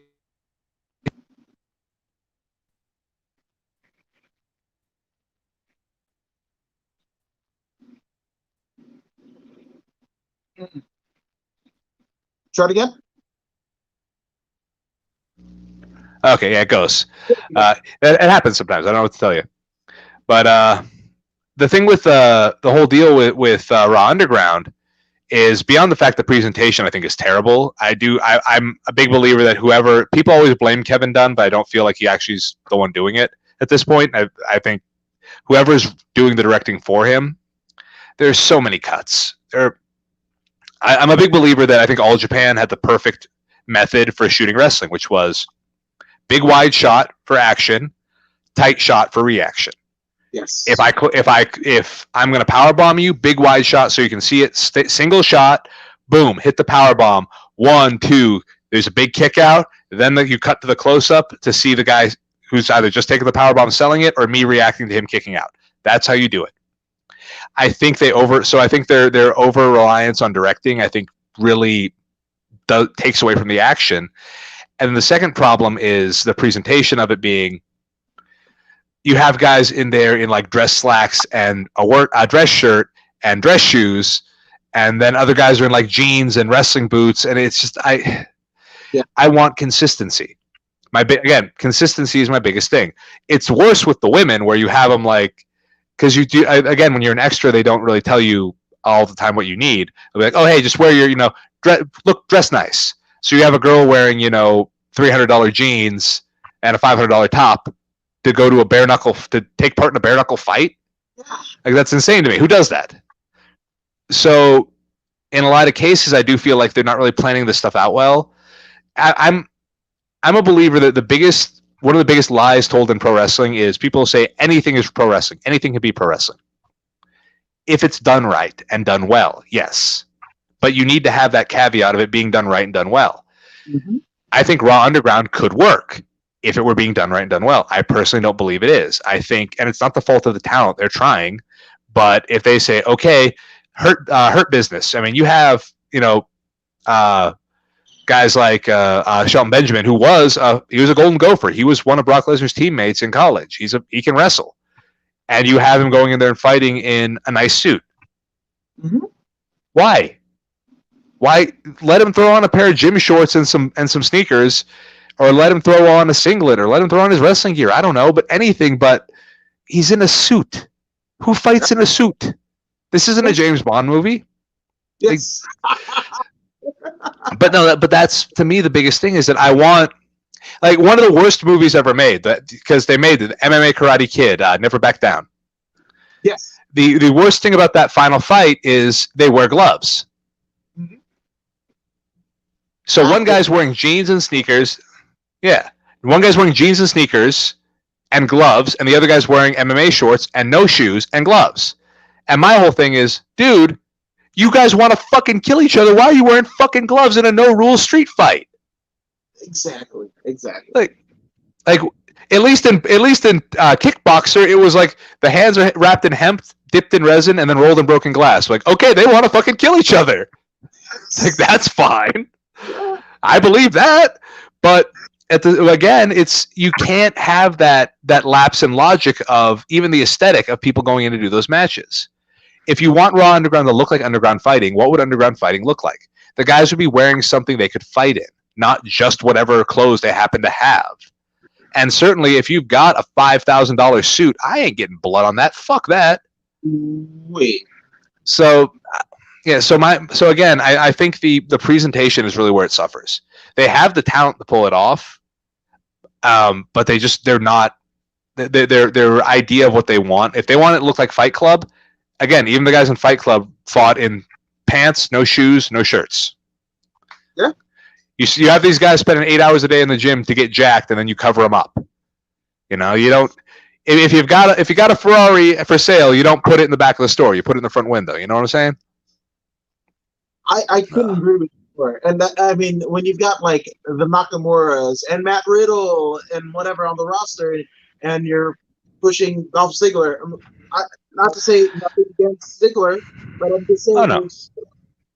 Try it again. Okay, yeah, it goes. It happens sometimes. I don't know what to tell you. But the thing with the whole deal with Raw Underground is, beyond the fact the presentation I think is terrible. I'm a big believer that people always blame Kevin Dunn, but I don't feel like he actually is the one doing it at this point. I think whoever's doing the directing for him, there's so many cuts. I'm a big believer that I think All Japan had the perfect method for shooting wrestling, which was big wide shot for action, tight shot for reaction. Yes. If I'm going to power bomb you, big wide shot so you can see it. Single shot, boom, hit the power bomb. 1, 2. There's a big kick out. Then you cut to the close up to see the guy who's either just taking the power bomb, selling it, or me reacting to him kicking out. That's how you do it. I think their over reliance on directing, I think, really takes away from the action. And the second problem is the presentation of it being, you have guys in there in like dress slacks and a dress shirt and dress shoes, and then other guys are in like jeans and wrestling boots, and it's just I want consistency. Consistency is my biggest thing. It's worse with the women where you have them like, because you do again when you're an extra, they don't really tell you all the time what you need. They'll be like, oh hey, just wear your dress nice. So you have a girl wearing $300 jeans and a $500 top to go to take part in a bare knuckle fight. Like, that's insane to me. Who does that? So in a lot of cases, I do feel like they're not really planning this stuff out well. I'm a believer that one of the biggest lies told in pro wrestling is people say anything is pro wrestling. Anything can be pro wrestling. If it's done right and done well, yes. But you need to have that caveat of it being done right and done well. Mm-hmm. I think Raw Underground could work if it were being done right and done well. I personally don't believe it is. I think, and it's not the fault of the talent, they're trying, but if they say, okay, hurt business. I mean, you have, guys like Shelton Benjamin, who he was a Golden Gopher. He was one of Brock Lesnar's teammates in college. He can wrestle. And you have him going in there and fighting in a nice suit. Mm-hmm. Why let him throw on a pair of gym shorts and some sneakers, or let him throw on a singlet, or let him throw on his wrestling gear? I don't know, but anything, but he's in a suit. Who fights in a suit? This isn't a James Bond movie. Yes. But that's, to me, the biggest thing is that I want, like, one of the worst movies ever made, because they made the MMA Karate Kid, Never Back Down. Yes. The worst thing about that final fight is they wear gloves. Mm-hmm. So one guy's wearing jeans and sneakers. Yeah. One guy's wearing jeans and sneakers and gloves, and the other guy's wearing MMA shorts and no shoes and gloves. And my whole thing is, dude, you guys want to fucking kill each other. Why are you wearing fucking gloves in a no-rules street fight? Exactly. Like at least in Kickboxer, it was like the hands are wrapped in hemp, dipped in resin, and then rolled in broken glass. Like, okay, they want to fucking kill each other. Like, that's fine. I believe that, but it's, you can't have that lapse in logic of even the aesthetic of people going in to do those matches. If you want Raw Underground to look like underground fighting, what would underground fighting look like? The guys would be wearing something they could fight in, not just whatever clothes they happen to have. And certainly, if you've got a $5,000 suit, I ain't getting blood on that. Fuck that. Wait. So, yeah. So again, I think the presentation is really where it suffers. They have the talent to pull it off, but they're not. Their idea of what they want. If they want it to look like Fight Club. Again, even the guys in Fight Club fought in pants, no shoes, no shirts. Yeah. You have these guys spending 8 hours a day in the gym to get jacked, and then you cover them up. You don't. If you got a Ferrari for sale, you don't put it in the back of the store. You put it in the front window. You know what I'm saying? I couldn't agree with you more. And I mean, when you've got like the Nakamura's and Matt Riddle and whatever on the roster, and you're pushing Dolph Ziggler. Not to say nothing against Ziggler, but I'm just saying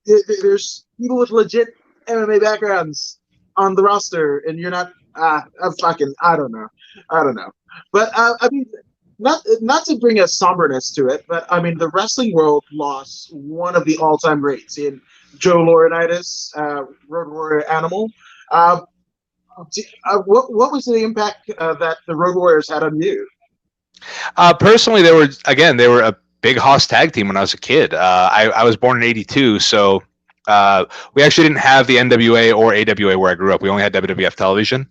there's people with legit MMA backgrounds on the roster, and you're not. I don't know. But I mean, not to bring a somberness to it, but I mean, the wrestling world lost one of the all-time greats in Joe Laurinaitis, Road Warrior Animal. What was the impact that the Road Warriors had on you? Personally, they were a big Hoss tag team when I was a kid. I was born in '82, so we actually didn't have the NWA or AWA where I grew up. We only had WWF television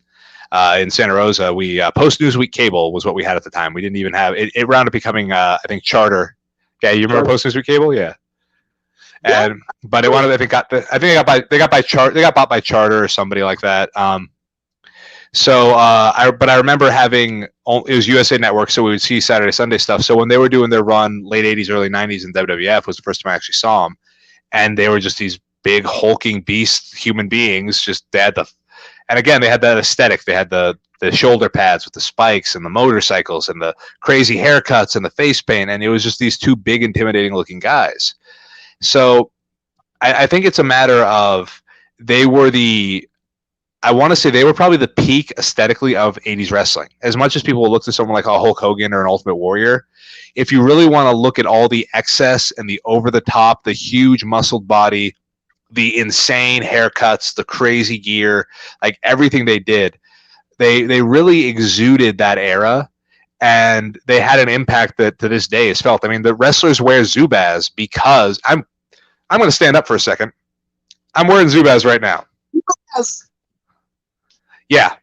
in Santa Rosa. We Post Newsweek cable was what we had at the time. We didn't even have it. It wound up becoming I think Charter. Yeah, you remember Post Newsweek cable? Yeah. But it wound up. They got bought by Charter or somebody like that. So but I remember having it was USA Network, so we would see Saturday Sunday stuff. So when they were doing their run late '80s, early '90s in WWF was the first time I actually saw them, and they were just these big hulking beast human beings. Just they had and again they had that aesthetic. They had the shoulder pads with the spikes and the motorcycles and the crazy haircuts and the face paint, and it was just these two big, intimidating looking guys. So I think it's a matter of they were I want to say they were probably the peak aesthetically of 80s wrestling. As much as people will look to someone like a Hulk Hogan or an Ultimate Warrior, if you really want to look at all the excess and the over-the-top, the huge muscled body, the insane haircuts, the crazy gear, like everything they did, they really exuded that era, and they had an impact that to this day is felt. I mean, the wrestlers wear Zubaz because I'm going to stand up for a second. I'm wearing Zubaz right now. Yes. Yeah,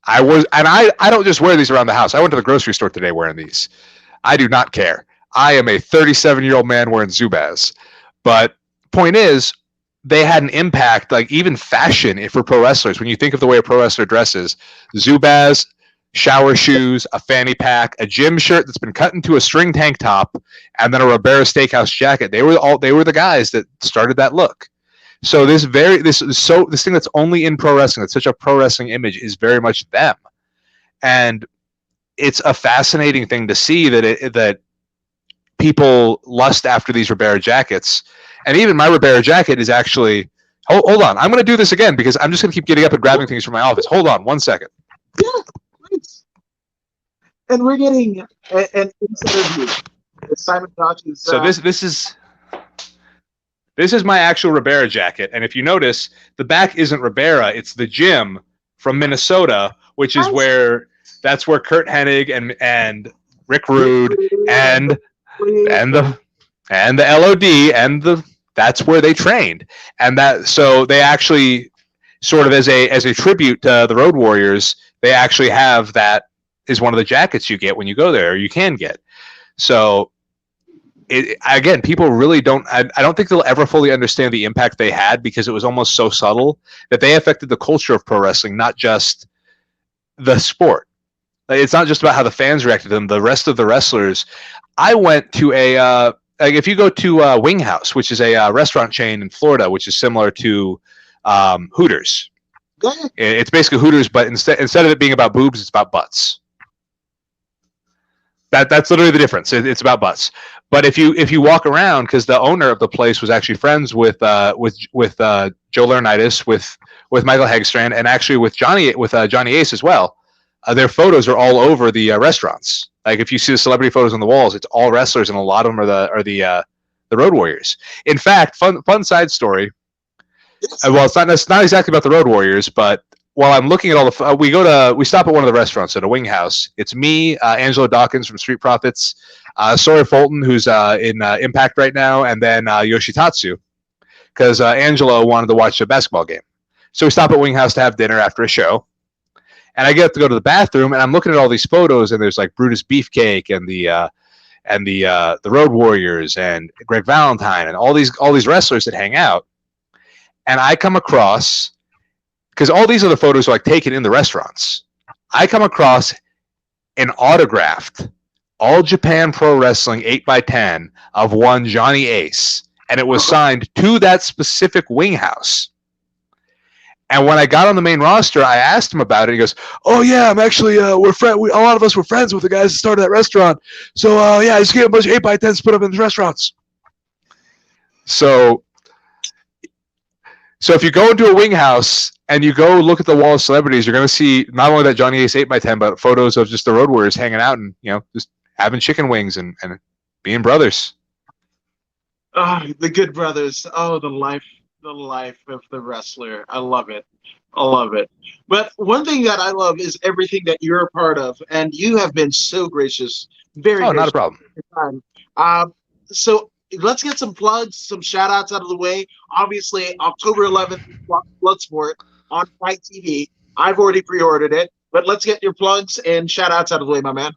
I was, and I don't just wear these around the house. I went to the grocery store today wearing these. I do not care. I am a 37-year-old man wearing Zubaz. But point is, they had an impact, like even fashion for pro wrestlers. When you think of the way a pro wrestler dresses, Zubaz, shower shoes, a fanny pack, a gym shirt that's been cut into a string tank top, and then a Ribera Steakhouse jacket. They were the guys that started that look. So this thing that's only in pro wrestling, that's such a pro wrestling image, is very much them, and it's a fascinating thing to see that people lust after these Ribera jackets, and even my Ribera jacket is actually. Hold on, I'm going to do this again because I'm just going to keep getting up and grabbing things from my office. Hold on, 1 second. Yeah, please. And we're getting an interview. Simon Dodge's. So This is my actual Ribera jacket, and if you notice, the back isn't Ribera; it's the gym from Minnesota, which is that's where Kurt Hennig and Rick Rude and the LOD that's where they trained, and so they actually sort of as a tribute to the Road Warriors, they actually have that is one of the jackets you get when you go there, or you can get. So. Again, people really don't. I don't think they'll ever fully understand the impact they had because it was almost so subtle that they affected the culture of pro wrestling, not just the sport. It's not just about how the fans reacted to them. The rest of the wrestlers. I went to if you go to Wing House, which is a restaurant chain in Florida, which is similar to Hooters. It's basically Hooters, but instead of it being about boobs, it's about butts. That's literally the difference. It's about butts. But if you walk around, because the owner of the place was actually friends with Joe Laurinaitis, with Michael Hegstrand, and actually with Johnny Ace as well. Their photos are all over the restaurants. Like if you see the celebrity photos on the walls, it's all wrestlers, and a lot of them are the Road Warriors. In fact, fun side story. Well, it's not exactly about the Road Warriors, but while I'm looking at all the, we stop at one of the restaurants at a Wing House. It's me, Angelo Dawkins from Street Profits, Sawyer Fulton, who's in Impact right now, and then Yoshitatsu, because Angelo wanted to watch a basketball game. So we stop at Wing House to have dinner after a show, and I get to go to the bathroom, and I'm looking at all these photos, and there's like Brutus Beefcake and the Road Warriors and Greg Valentine and all these wrestlers that hang out, and I come across. Because all these other photos are like taken in the restaurants. I come across an autographed All Japan Pro Wrestling 8x10 of one Johnny Ace, and it was signed to that specific Wing House. And when I got on the main roster, I asked him about it. He goes, "Oh yeah, I'm actually a lot of us were friends with the guys that started that restaurant. So yeah, I just get a bunch of 8x10s put up in the restaurants." So if you go into a Wing House and you go look at the wall of celebrities, you're going to see not only that Johnny Ace 8x10, but photos of just the Road Warriors hanging out and just having chicken wings and being brothers. Oh, the good brothers. Oh, the life of the wrestler. I love it. But one thing that I love is everything that you're a part of, and you have been so gracious. Very. Oh, not a problem. So let's get some plugs, some shout outs out of the way. Obviously, October 11th, Bloodsport on Fight TV. I've already pre-ordered it, but let's get your plugs and shout outs out of the way, my man.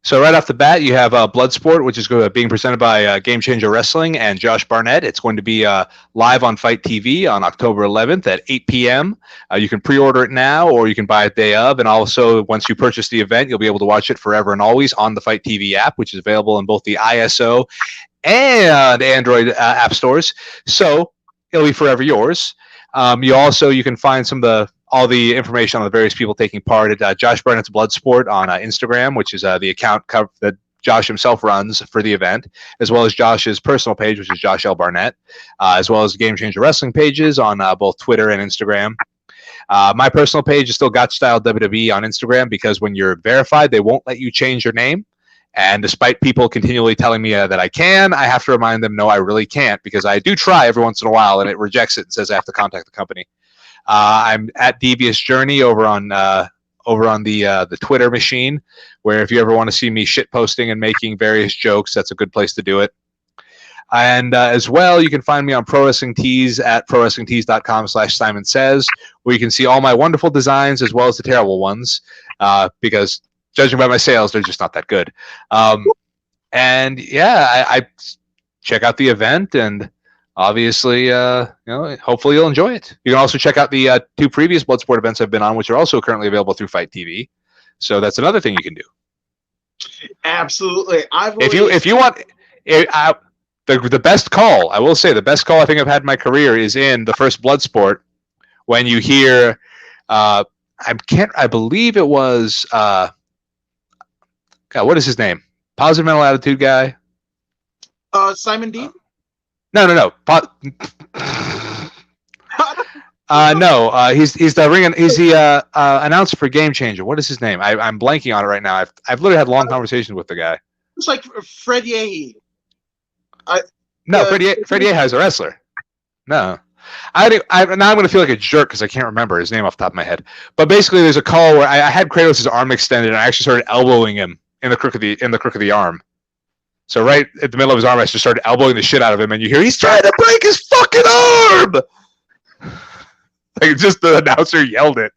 So right off the bat, you have Bloodsport, which is being presented by Game Changer Wrestling and Josh Barnett. It's going to be live on Fight TV on October 11th at 8 p.m. You can pre-order it now, or you can buy it day of. And also, once you purchase the event, you'll be able to watch it forever and always on the Fight TV app, which is available in both the ISO and Android app stores. So it'll be forever yours. You can find all the information on the various people taking part at Josh Barnett's Bloodsport on Instagram, which is the account that Josh himself runs for the event, as well as Josh's personal page, which is Josh L. Barnett, as well as the Game Changer Wrestling pages on both Twitter and Instagram. My personal page is still Gotstyle WWE on Instagram, because when you're verified, they won't let you change your name. And despite people continually telling me that I can, I have to remind them, no, I really can't, because I do try every once in a while, and it rejects it and says I have to contact the company. I'm at Devious Journey over on the Twitter machine, where if you ever want to see me shit posting and making various jokes, that's a good place to do it. And as well, you can find me on Pro Wrestling Tees at prowrestlingtees.com/Simon Says, where you can see all my wonderful designs as well as the terrible ones, because judging by my sales, they're just not that good. And yeah, I check out the event, and obviously, hopefully you'll enjoy it. You can also check out the 2 previous Bloodsport events I've been on, which are also currently available through Fight TV. So that's another thing you can do. Absolutely. If you want, the best call, I will say, the best call I think I've had in my career is in the first Bloodsport, when you hear, I believe it was, God, what is his name? Positive Mental Attitude guy. Simon Dean. No. No. He's the announcer for Game Changer. What is his name? I'm blanking on it right now. I've literally had long conversations with the guy. It's like Fred Yehi. Fred Yehi is a wrestler. No. Now I'm going to feel like a jerk because I can't remember his name off the top of my head. But basically, there's a call where I had Kratos' arm extended, and I actually started elbowing him in the crook of the arm. So right at the middle of his arm, I just started elbowing the shit out of him, and you hear, he's trying to break his fucking arm! Like, just the announcer yelled it.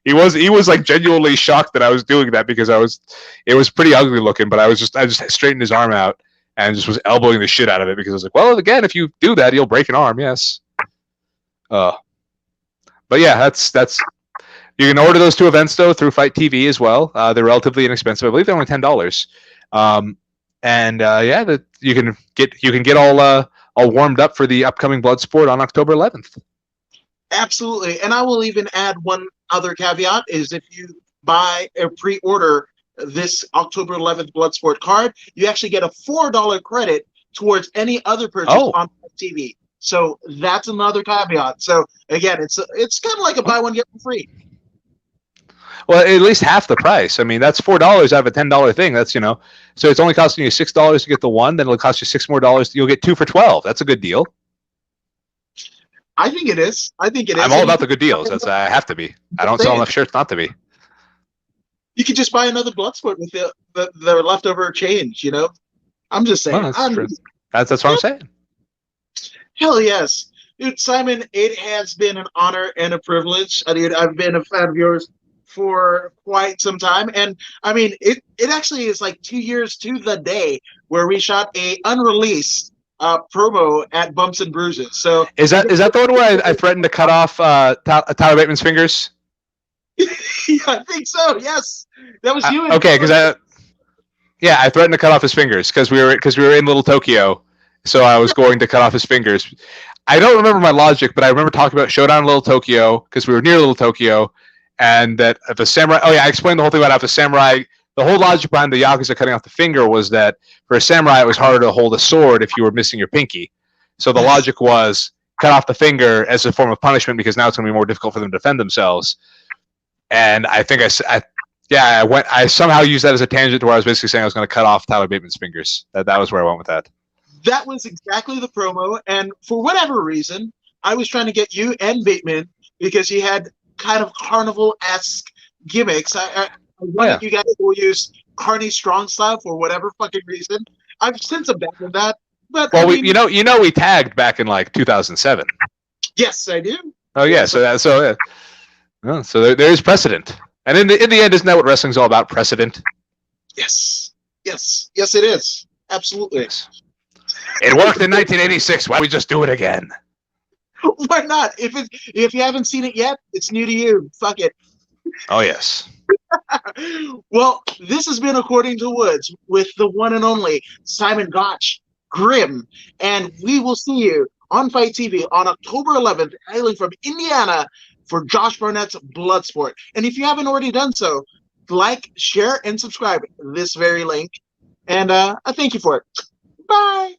He was like genuinely shocked that I was doing that, because it was pretty ugly looking, but I just straightened his arm out and just was elbowing the shit out of it, because I was like, well, again, if you do that, you'll break an arm, yes. But yeah, that's you can order those 2 events though through Fight TV as well. They're relatively inexpensive. I believe they're only $10. You can get all warmed up for the upcoming Bloodsport on October 11th. Absolutely. And I will even add one other caveat, is if you buy or pre-order this October 11th Bloodsport card, you actually get a $4 credit towards any other purchase on TV. So that's another caveat. So again, it's kind of like a buy one get one free. Well, at least half the price. I mean, that's $4 out of a $10 thing. That's, so it's only costing you $6 to get the one, then it'll cost you $6 more. You'll get 2 for $12. That's a good deal. I think it is. I'm all about the good deals. I have to be. I don't sell enough shirts not to be. You could just buy another Bloodsport with the leftover change. I'm just saying. Well, that's what I'm saying. Hell yes, dude, Simon. It has been an honor and a privilege. Dude, I've been a fan of yours for quite some time, and I mean, it actually is like 2 years to the day where we shot a unreleased promo at Bumps and Bruises. So is that the one where I threatened to cut off Tyler Bateman's fingers? Yeah, I think so. Yes, that was you. Okay, because I threatened to cut off his fingers because we were in Little Tokyo, so I was going to cut off his fingers. I don't remember my logic, but I remember talking about Showdown in Little Tokyo because we were near Little Tokyo, and that the samurai. Oh yeah, I explained the whole thing about how the samurai. The whole logic behind the Yakuza cutting off the finger was that for a samurai it was harder to hold a sword if you were missing your pinky. So the logic was cut off the finger as a form of punishment because now it's going to be more difficult for them to defend themselves. And I think I somehow used that as a tangent to where I was basically saying I was going to cut off Tyler Bateman's fingers. That was where I went with that. That was exactly the promo, and for whatever reason, I was trying to get you and Bateman because he had kind of carnival-esque gimmicks. I wanted you guys to use Carney Strong style for whatever fucking reason. I've since abandoned that. But well, we tagged back in like 2007. Yes, I do. Oh yeah, so there is precedent, and in the end, isn't that what wrestling's all about? Precedent. Yes. Yes, yes, it is. Absolutely. Yes. It worked in 1986. Why don't we just do it again? Why not? If you haven't seen it yet, it's new to you. Fuck it. Oh, yes. Well, this has been According to Woods with the one and only Simon Gotch, Grimm, and we will see you on Fight TV on October 11th, hailing from Indiana for Josh Barnett's Bloodsport. And if you haven't already done so, like, share, and subscribe this very link. And I thank you for it. Bye.